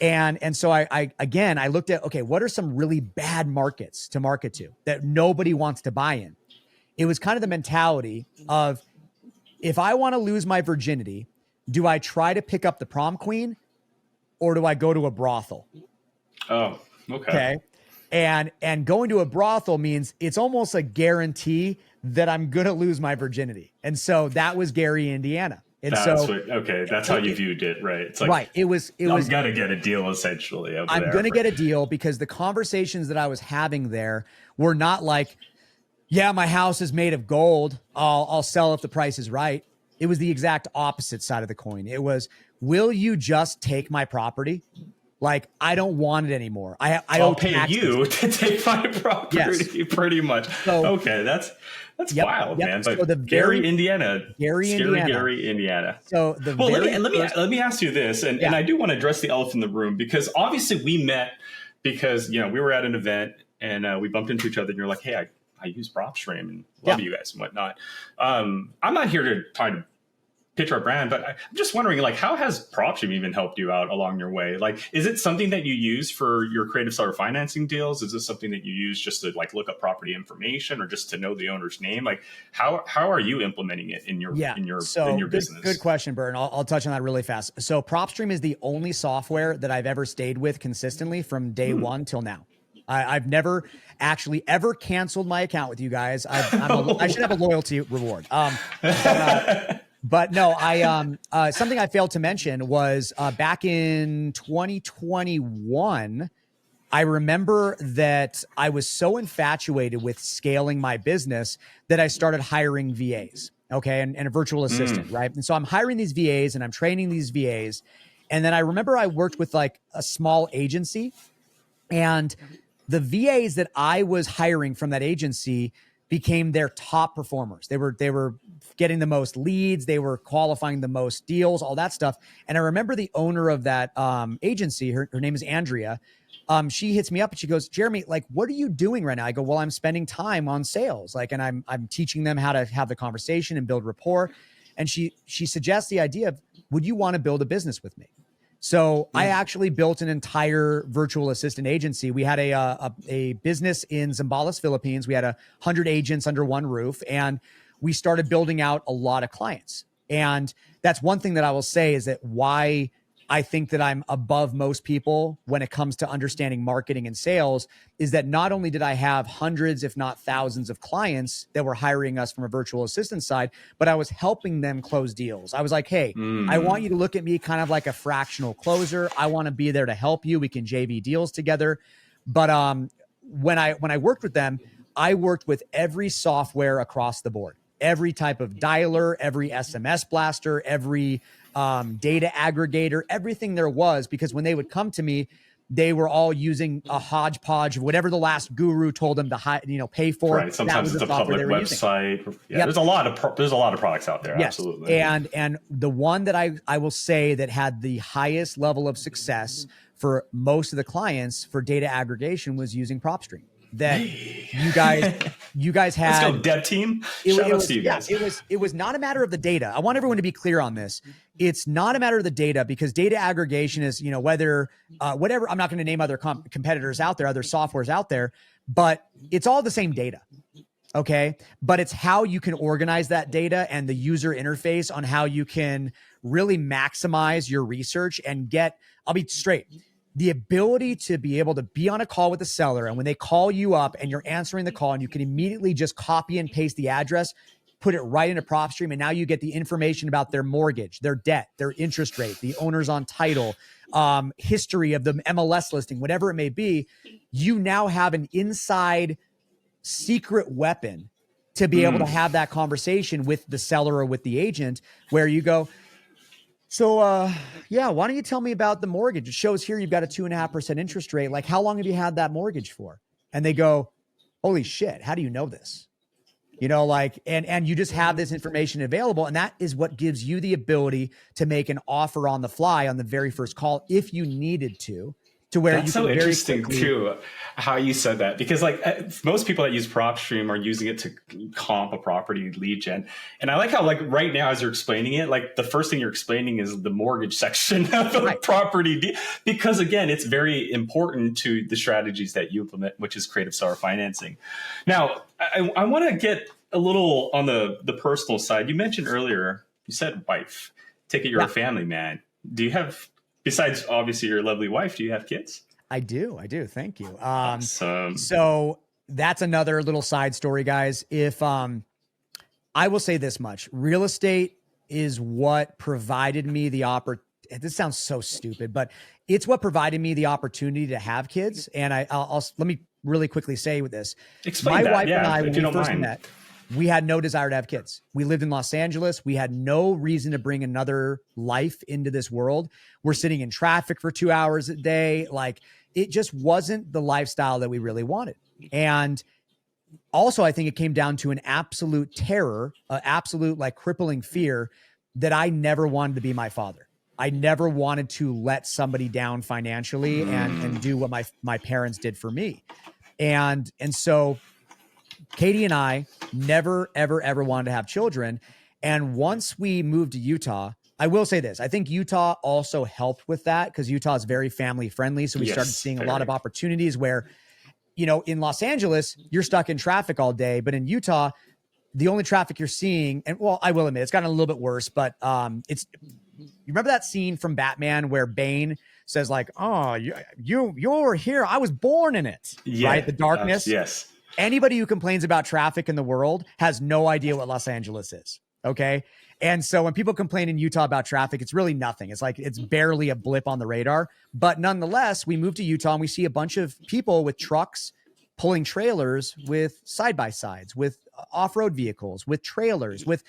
And so I looked at, okay, what are some really bad markets to market to that nobody wants to buy in? It was kind of the mentality of, if I want to lose my virginity, do I try to pick up the prom queen or do I go to a brothel? Oh, okay. And going to a brothel means it's almost a guarantee that I'm going to lose my virginity. And so that was Gary, Indiana. And that's how you viewed it, right? It's like, right. It was I'm going to get a deal essentially. I'm going to get a deal, because the conversations that I was having there were not like, yeah, my house is made of gold, I'll sell if the price is right. It was the exact opposite side of the coin. It was, will you just take my property? Like, I don't want it anymore. I'll pay you to take my property, pretty much. So, okay, that's wild, man. But so Gary, Indiana. So let me ask you this, and I do want to address the elephant in the room, because obviously we met because we were at an event and we bumped into each other, and you're like, hey, I use PropStream and love you guys and whatnot. I'm not here to try to pitch our brand, but I'm just wondering, like, how has PropStream even helped you out along your way? Like, is it something that you use for your creative seller financing deals? Is this something that you use just to like look up property information or just to know the owner's name? Like, how are you implementing it in your business? Good question, Burton. I'll touch on that really fast. So PropStream is the only software that I've ever stayed with consistently from day one till now. I've never actually ever canceled my account with you guys. I should have a loyalty reward. But no, something I failed to mention was back in 2021, I remember that I was so infatuated with scaling my business that I started hiring VAs, okay, and a virtual assistant, right? And so I'm hiring these VAs and I'm training these VAs. And then I remember I worked with like a small agency, and the VAs that I was hiring from that agency became their top performers. They were getting the most leads. They were qualifying the most deals, all that stuff. And I remember the owner of that agency, her name is Andrea. She hits me up and she goes, Jeremy, like, what are you doing right now? I go, well, I'm spending time on sales. Like, and I'm teaching them how to have the conversation and build rapport. And she suggests the idea of, would you want to build a business with me? So I actually built an entire virtual assistant agency. We had a business in Zambales, Philippines. We had 100 agents under one roof, and we started building out a lot of clients. And that's one thing that I will say is that why I think that I'm above most people when it comes to understanding marketing and sales is that not only did I have hundreds, if not thousands of clients that were hiring us from a virtual assistant side, but I was helping them close deals. I was like, hey, I want you to look at me kind of like a fractional closer. I want to be there to help you. We can JV deals together. But when I worked with them, I worked with every software across the board, every type of dialer, every SMS blaster, every data aggregator, everything there was, because when they would come to me, they were all using a hodgepodge of whatever the last guru told them to pay for. Right. Sometimes it's a public website. Yeah, yep. There's a lot of products out there. Yes. Absolutely. And the one that I will say that had the highest level of success for most of the clients for data aggregation was using PropStream. That you guys had. Let's go, dev team. Shout out to you guys. It was not a matter of the data. I want everyone to be clear on this. It's not a matter of the data, because data aggregation is, whether whatever. I'm not going to name other competitors out there, other softwares out there, but it's all the same data. Okay. But it's how you can organize that data and the user interface on how you can really maximize your research and get, I'll be straight, the ability to be able to be on a call with the seller, and when they call you up and you're answering the call and you can immediately just copy and paste the address, put it right into PropStream, and now you get the information about their mortgage, their debt, their interest rate, the owners on title, history of the MLS listing, whatever it may be. You now have an inside secret weapon to be able to have that conversation with the seller or with the agent, where you go, So, yeah, why don't you tell me about the mortgage? It shows here you've got a 2.5% interest rate. Like, how long have you had that mortgage for? And they go, holy shit, how do you know this? You know, like, and you just have this information available. And that is what gives you the ability to make an offer on the fly on the very first call if you needed to where That's you so can very interesting quickly, too, how you said that, because like most people that use PropStream are using it to comp a property lead gen. And I like how like right now, as you're explaining it, like the first thing you're explaining is the mortgage section of a right. property, because again, it's very important to the strategies that you implement, which is creative seller financing. Now, I want to get a little on the personal side. You mentioned earlier, you said wife, take it you're Yeah. a family man. Do you have, besides obviously your lovely wife, do you have kids? I do. Thank you. Awesome. So that's another little side story, guys. If, I will say this much, real estate is what provided me the opportunity. This sounds so stupid, but it's what provided me the opportunity to have kids. And I'll let me really quickly say with this. Explain My that, wife and yeah, I, if when you we don't first mind. met, we had no desire to have kids. We lived in Los Angeles. We had no reason to bring another life into this world. We're sitting in traffic for 2 hours a day. Like, it just wasn't the lifestyle that we really wanted. And also, I think it came down to an absolute terror, absolute like crippling fear that I never wanted to be my father. I never wanted to let somebody down financially and do what my parents did for me. And so Katie and I never, ever, ever wanted to have children. And once we moved to Utah, I will say this, I think Utah also helped with that because Utah is very family friendly. So we started seeing a lot of opportunities where, you know, in Los Angeles, you're stuck in traffic all day, but in Utah, the only traffic you're seeing, and well, I will admit it's gotten a little bit worse, but you remember that scene from Batman where Bane says like, oh, you're here. I was born in it, right? The darkness. Yes. Anybody who complains about traffic in the world has no idea what Los Angeles is. Okay. And so when people complain in Utah about traffic, it's really nothing. It's like, it's barely a blip on the radar, but nonetheless, we moved to Utah and we see a bunch of people with trucks pulling trailers with side-by-sides, with off-road vehicles, with trailers, with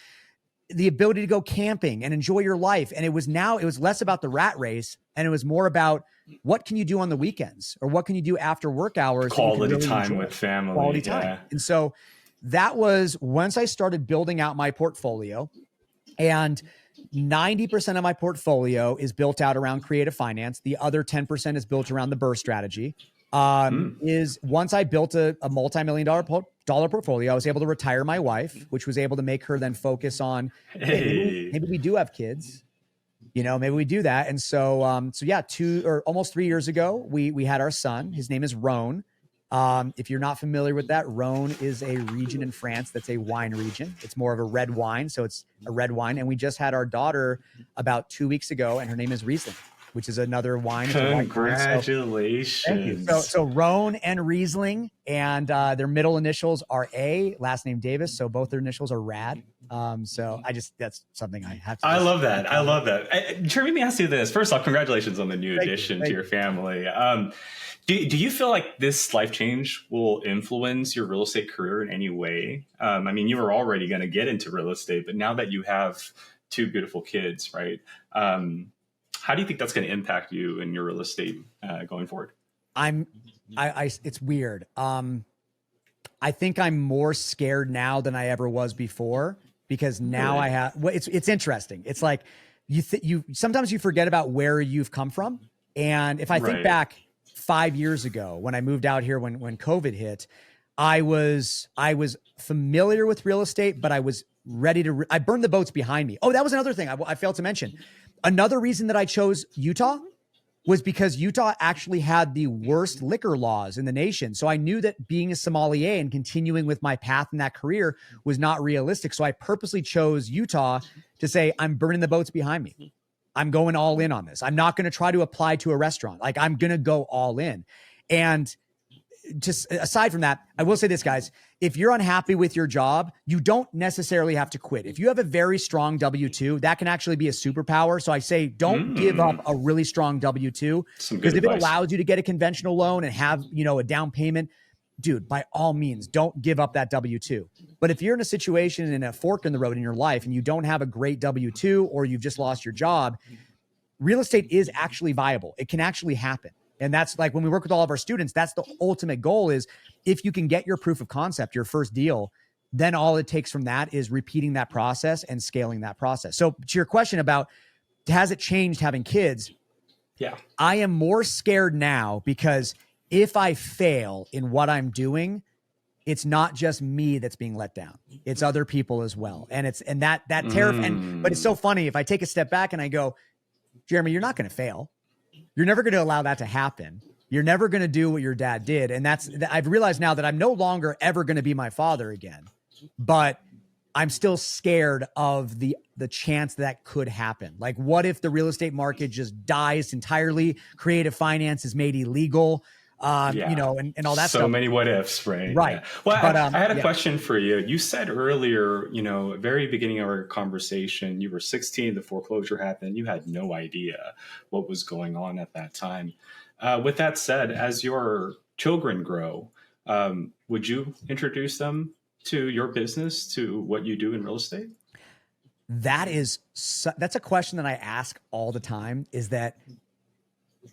the ability to go camping and enjoy your life. And it was less about the rat race and it was more about what can you do on the weekends or what can you do after work hours? Quality time with family. Quality time. And so that was once I started building out my portfolio, and 90% of my portfolio is built out around creative finance. The other 10% is built around the BRRRR strategy. Is once I built a multi-million-dollar portfolio, I was able to retire my wife, which was able to make her then focus on, hey, maybe we do have kids, you know, maybe we do that. And so, yeah, 2 or almost 3 years ago, we had our son. His name is Rhone. If you're not familiar with that, Rhone is a region in France that's a wine region. It's more of a red wine, so it's a red wine. And we just had our daughter about 2 weeks ago, and her name is Riesling, which is another wine. Congratulations. Thank you. So Rhone and Riesling, and their middle initials are A, last name Davis. So both their initials are Rad. So that's something I have to. I love that. Let me ask you this. First off, congratulations on the new addition to your family. Do you feel like this life change will influence your real estate career in any way? I mean, you were already going to get into real estate, but now that you have 2 beautiful kids, right? How do you think that's going to impact you in your real estate going forward? It's weird. I think I'm more scared now than I ever was before because now I have, well, it's interesting. It's like sometimes you forget about where you've come from. And if I think back 5 years ago when I moved out here, when COVID hit, I was familiar with real estate, but I was ready to, I burned the boats behind me. Oh, that was another thing I failed to mention. Another reason that I chose Utah was because Utah actually had the worst liquor laws in the nation. So I knew that being a sommelier and continuing with my path in that career was not realistic. So I purposely chose Utah to say, I'm burning the boats behind me. I'm going all in on this. I'm not going to try to apply to a restaurant. Like, I'm going to go all in. And just aside from that, I will say this, guys, if you're unhappy with your job, you don't necessarily have to quit. If you have a very strong W-2, that can actually be a superpower. So I say, don't give up a really strong W-2, because if it allows you to get a conventional loan and have, you know, a down payment, dude, by all means, don't give up that W-2. But if you're in a situation in a fork in the road in your life and you don't have a great W-2 or you've just lost your job, real estate is actually viable. It can actually happen. And that's like when we work with all of our students, that's the ultimate goal is if you can get your proof of concept, your first deal, then all it takes from that is repeating that process and scaling that process. So to your question about, has it changed having kids? Yeah. I am more scared now because if I fail in what I'm doing, it's not just me that's being let down. It's other people as well. And that terrifying, but it's so funny. If I take a step back and I go, Jeremy, you're not going to fail. You're never going to allow that to happen. You're never going to do what your dad did. And I've realized now that I'm no longer ever going to be my father again, but I'm still scared of the chance that could happen. Like, what if the real estate market just dies entirely? Creative finance is made illegal, you know, and all that stuff. So many what ifs, right? Right. Yeah. Well, but, I had a question for you. You said earlier, you know, very beginning of our conversation, you were 16, the foreclosure happened. You had no idea what was going on at that time. With that said, as your children grow, would you introduce them to your business, to what you do in real estate? That's a question that I ask all the time, is that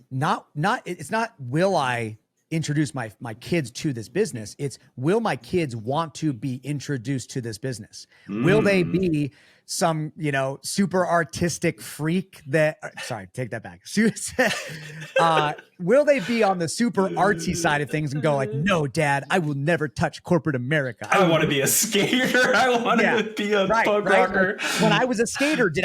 it's not, will I introduce my kids to this business? It's, will my kids want to be introduced to this business? Will they be some, you know, super artistic freak that, sorry, take that back. Will they be on the super artsy side of things and go like, no, Dad, I will never touch corporate America. I want to be a skater. I want to be a punk rocker. Like, when I was a skater, do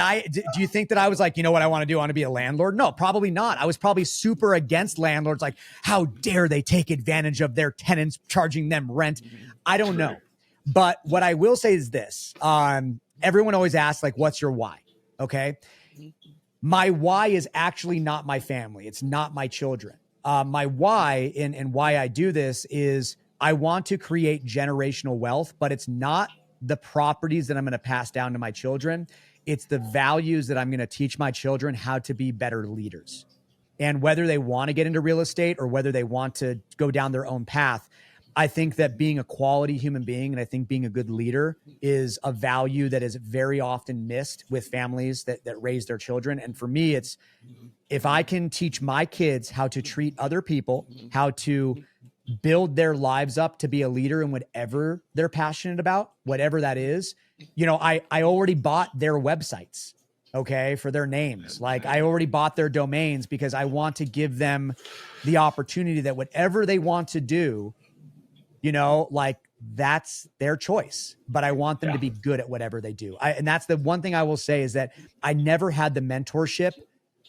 you think that I was like, you know what I want to do? I want to be a landlord? No, probably not. I was probably super against landlords. Like, how dare they take advantage of their tenants, charging them rent? I don't know. But what I will say is this. Everyone always asks, like, what's your why? Okay. My why is actually not my family. It's not my children. My why and why I do this is I want to create generational wealth, but it's not the properties that I'm going to pass down to my children. It's the values that I'm going to teach my children how to be better leaders. And whether they want to get into real estate or whether they want to go down their own path, I think that being a quality human being and I think being a good leader is a value that is very often missed with families that raise their children. And for me, it's, if I can teach my kids how to treat other people, how to build their lives up to be a leader in whatever they're passionate about, whatever that is, you know, I already bought their websites, okay, for their names. Like, I already bought their domains because I want to give them the opportunity that whatever they want to do, you know, like, that's their choice, but I want them to be good at whatever they do. And that's the one thing I will say is that I never had the mentorship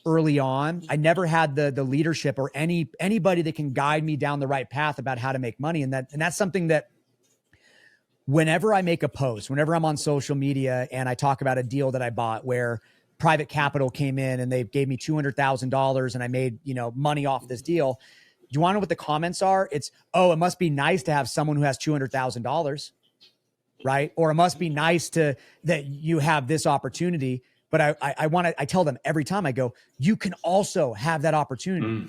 early on. I never had the leadership or anybody that can guide me down the right path about how to make money. And that's something that whenever I make a post, whenever I'm on social media and I talk about a deal that I bought where private capital came in and they gave me $200,000 and I made, you know, money off this deal. Do you want to know what the comments are? It's, oh, it must be nice to have someone who has $200,000, right? Or it must be nice that you have this opportunity. But I tell them every time, I go, you can also have that opportunity.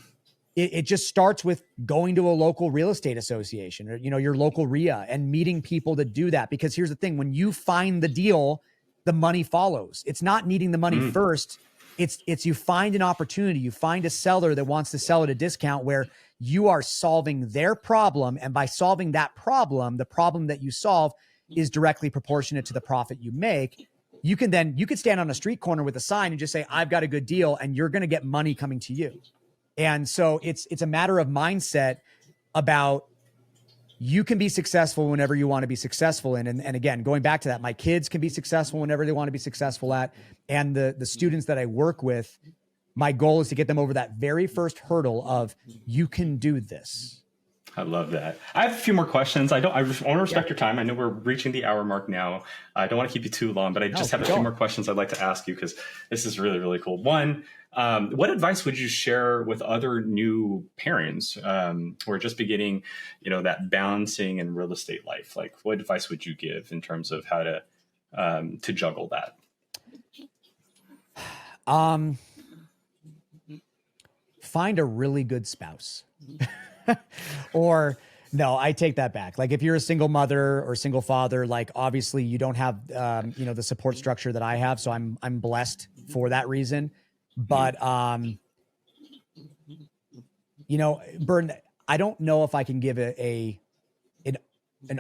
It just starts with going to a local real estate association or, you know, your local RIA and meeting people that do that. Because here's the thing, when you find the deal, the money follows. It's not needing the money first. It's you find an opportunity, you find a seller that wants to sell at a discount where you are solving their problem. And by solving that problem, the problem that you solve is directly proportionate to the profit you make. You could stand on a street corner with a sign and just say, I've got a good deal, and you're going to get money coming to you. And so it's a matter of mindset about, you can be successful whenever you want to be successful in. And again, going back to that, my kids can be successful whenever they want to be successful at. And the students that I work with, my goal is to get them over that very first hurdle of, you can do this. I love that. I have a few more questions. I want to respect your time. I know we're reaching the hour mark now. I don't want to keep you too long, but I just have a few more questions I'd like to ask you because this is really, really cool. One, what advice would you share with other new parents who are just beginning, you know, that balancing in real estate life? Like, what advice would you give in terms of how to juggle that? Find a really good spouse. Or No, I take that back. Like if you're a single mother or single father, like obviously you don't have, the support structure that I have. So I'm blessed for that reason. But, Burton, I don't know if I can give an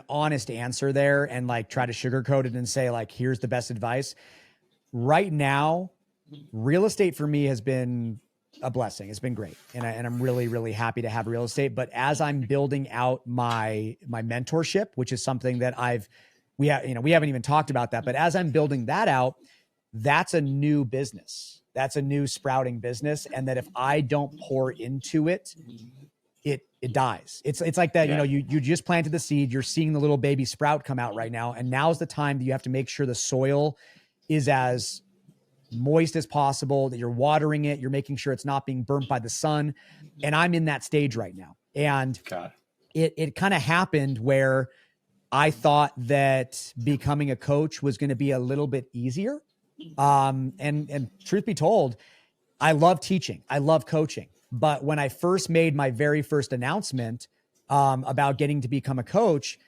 honest answer there and like try to sugarcoat it and say like, here's the best advice. Right now, real estate for me has been a blessing. It's been great. And I'm really, really happy to have real estate. But as I'm building out my mentorship, which is something that we haven't even talked about that, but as I'm building that out, that's a new business. That's a new sprouting business. And that if I don't pour into it, it dies. It's like that, you just planted the seed, you're seeing the little baby sprout come out right now. And now's the time that you have to make sure the soil is as moist as possible, that you're watering it, you're making sure it's not being burnt by the sun. And I'm in that stage right now. And it kind of happened where I thought that becoming a coach was going to be a little bit easier. And truth be told, I love teaching. I love coaching. But when I first made my very first announcement about getting to become a coach,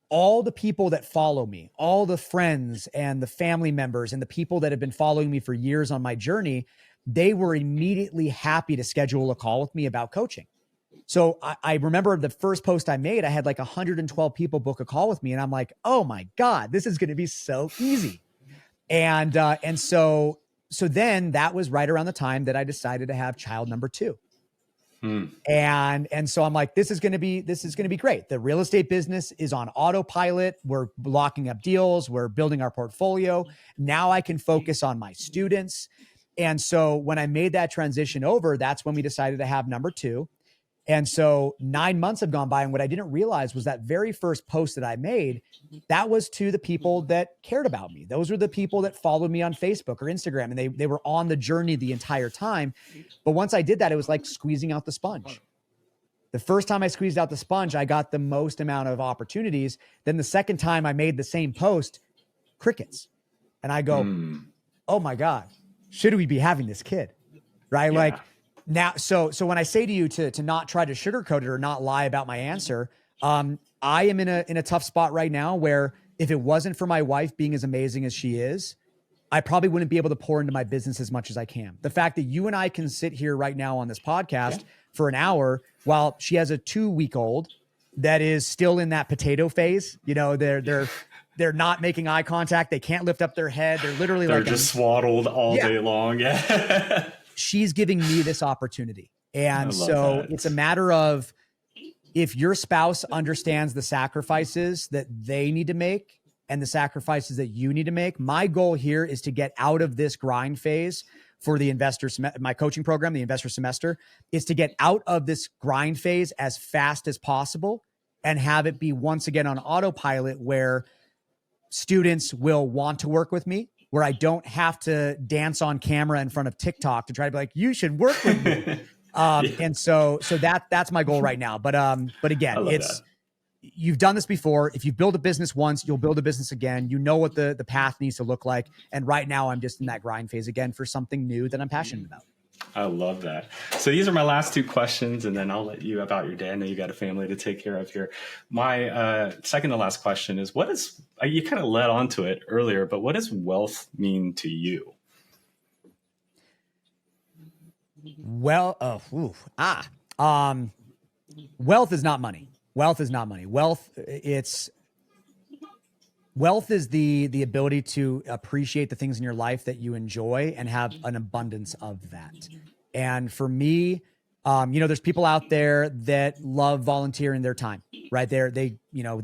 all the people that follow me, all the friends and the family members and the people that have been following me for years on my journey, they were immediately happy to schedule a call with me about coaching. So I remember the first post I made, I had like 112 people book a call with me. And I'm like, oh my God, this is going to be so easy. And so then that was right around the time that I decided to have child number 2. And so I'm like, this is going to be great. The real estate business is on autopilot. We're locking up deals. We're building our portfolio. Now I can focus on my students. And so when I made that transition over, that's when we decided to have number 2. And so 9 months have gone by. And what I didn't realize was that very first post that I made, that was to the people that cared about me. Those were the people that followed me on Facebook or Instagram, and they were on the journey the entire time. But once I did that, it was like squeezing out the sponge. The first time I squeezed out the sponge, I got the most amount of opportunities. Then the second time I made the same post, crickets. And I go, oh my God, should we be having this kid? Right? Yeah. Like, now, so when I say to you to not try to sugarcoat it or not lie about my answer, I am in a tough spot right now where if it wasn't for my wife being as amazing as she is, I probably wouldn't be able to pour into my business as much as I can. The fact that you and I can sit here right now on this podcast for an hour while she has a 2-week-old that is still in that potato phase, they're not making eye contact. They can't lift up their head. They're just swaddled all day long. Yeah. She's giving me this opportunity. And so it's a matter of, if your spouse understands the sacrifices that they need to make and the sacrifices that you need to make, my goal here is to get out of this grind phase for the my coaching program, the investor semester, is to get out of this grind phase as fast as possible and have it be once again on autopilot where students will want to work with me, where I don't have to dance on camera in front of TikTok to try to be like, you should work with me. And so that's my goal right now. But again, you've done this before. If you've built a business once, you'll build a business again. You know what the path needs to look like. And right now I'm just in that grind phase again for something new that I'm passionate about. I love that. So these are my last 2 questions, and then I'll let you about your day. I know you got a family to take care of here. My second to last question is, you kind of led onto it earlier, but what does wealth mean to you? Well, wealth is not money. Wealth is not money. Wealth is the ability to appreciate the things in your life that you enjoy and have an abundance of that. And for me, there's people out there that love volunteering their time, right? They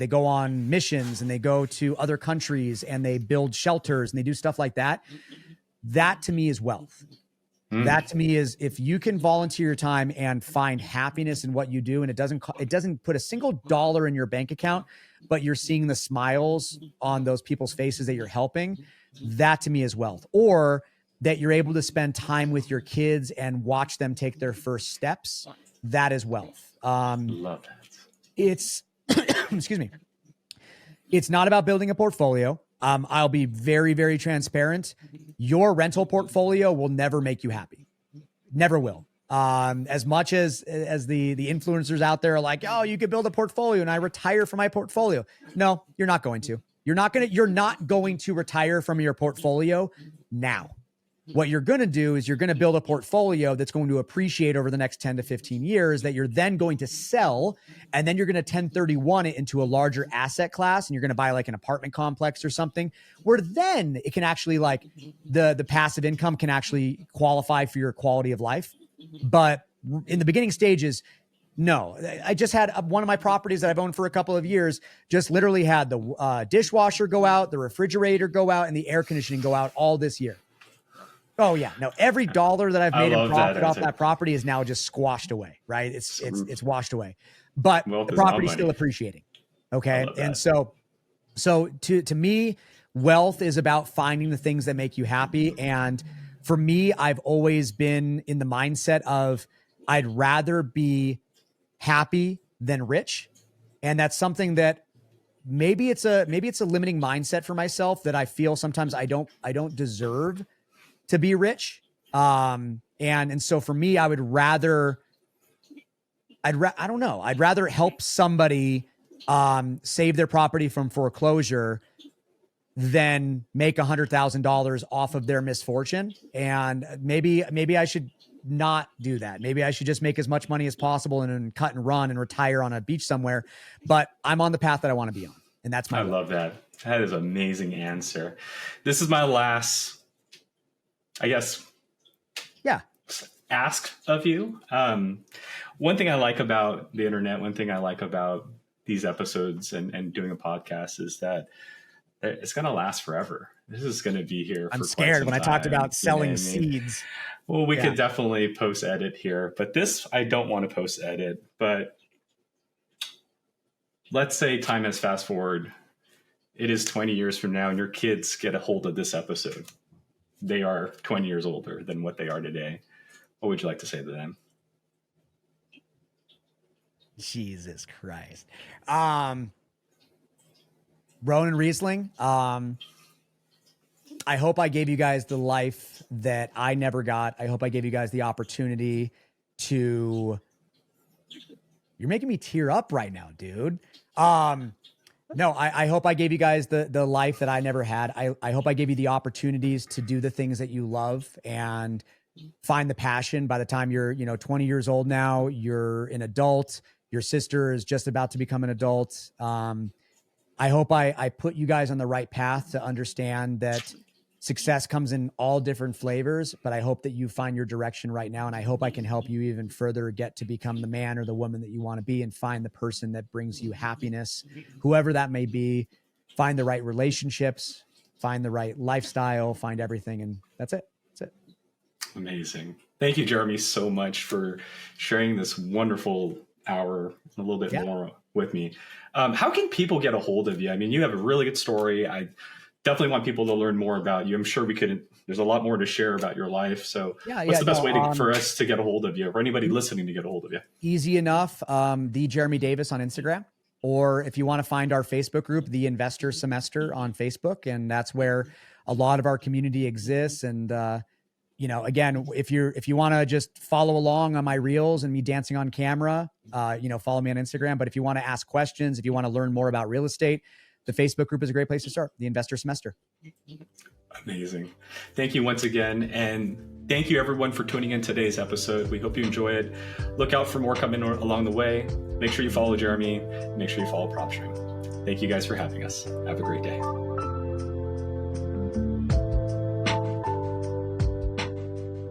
go on missions and they go to other countries and they build shelters and they do stuff like that. That to me is wealth. That to me is, if you can volunteer your time and find happiness in what you do, and it doesn't put a single dollar in your bank account, but you're seeing the smiles on those people's faces that you're helping, that to me is wealth. Or that you're able to spend time with your kids and watch them take their first steps, that is wealth. Love that. It's, excuse me. It's not about building a portfolio. I'll be very, very transparent. Your rental portfolio will never make you happy. Never will. As much as the influencers out there are like, oh, you could build a portfolio and I retire from my portfolio. No, you're not going to. You're not going to retire from your portfolio now. What you're going to do is you're going to build a portfolio that's going to appreciate over the next 10 to 15 years that you're then going to sell. And then you're going to 1031 it into a larger asset class. And you're going to buy like an apartment complex or something where then it can actually like the passive income can actually qualify for your quality of life. But in the beginning stages, no. I just had one of my properties that I've owned for a couple of years just literally had the dishwasher go out, the refrigerator go out, and the air conditioning go out all this year. Oh yeah, no. Every dollar that I've made in profit off that property is now just squashed away, right? It's washed away, but the property's still appreciating. Okay, and so to me, wealth is about finding the things that make you happy. And for me, I've always been in the mindset of I'd rather be happy than rich, and that's something that maybe it's a limiting mindset for myself that I feel sometimes I don't deserve to be rich. And so for me, I'd rather help somebody save their property from foreclosure than make $100,000 off of their misfortune. And maybe I should not do that. Maybe I should just make as much money as possible and cut and run and retire on a beach somewhere. But I'm on the path that I want to be on. And that's my love that. That is an amazing answer. This is my last, I guess, ask of you. One thing I like about the internet, one thing I like about these episodes and doing a podcast is that it's going to last forever. This is going to be here. I'm scared when I talked about selling seeds. Well, we could definitely post edit here, but this, I don't want to post edit, but let's say time has fast forward. It is 20 years from now and your kids get a hold of this episode. They are 20 years older than what they are today. What would you like to say to them? Jesus Christ. Rowan and Riesling, I hope I gave you guys the life that I never got. I hope I gave you guys the opportunity to... You're making me tear up right now, dude. No, I hope I gave you guys the life that I never had. I hope I gave you the opportunities to do the things that you love and find the passion. By the time you're 20 years old now, you're an adult. Your sister is just about to become an adult. I hope I put you guys on the right path to understand that success comes in all different flavors, but I hope that you find your direction right now. And I hope I can help you even further get to become the man or the woman that you want to be and find the person that brings you happiness, whoever that may be, find the right relationships, find the right lifestyle, find everything. And that's it. That's it. Amazing. Thank you, Jeremy, so much for sharing this wonderful hour, a little bit more with me. How can people get a hold of you? I mean, you have a really good story. I definitely want people to learn more about you. I'm sure there's a lot more to share about your life. So what's the best way for us to get a hold of you, or anybody listening to get a hold of you? Easy enough. The Jeremy Davis on Instagram, or if you want to find our Facebook group, the Investor Semester on Facebook. And that's where a lot of our community exists. And, again, if you want to just follow along on my reels and me dancing on camera, follow me on Instagram. But if you want to ask questions, if you want to learn more about real estate, the Facebook group is a great place to start, the Investor Semester. Amazing. Thank you once again. And thank you everyone for tuning in today's episode. We hope you enjoy it. Look out for more coming along the way. Make sure you follow Jeremy. Make sure you follow PropStream. Thank you guys for having us. Have a great day.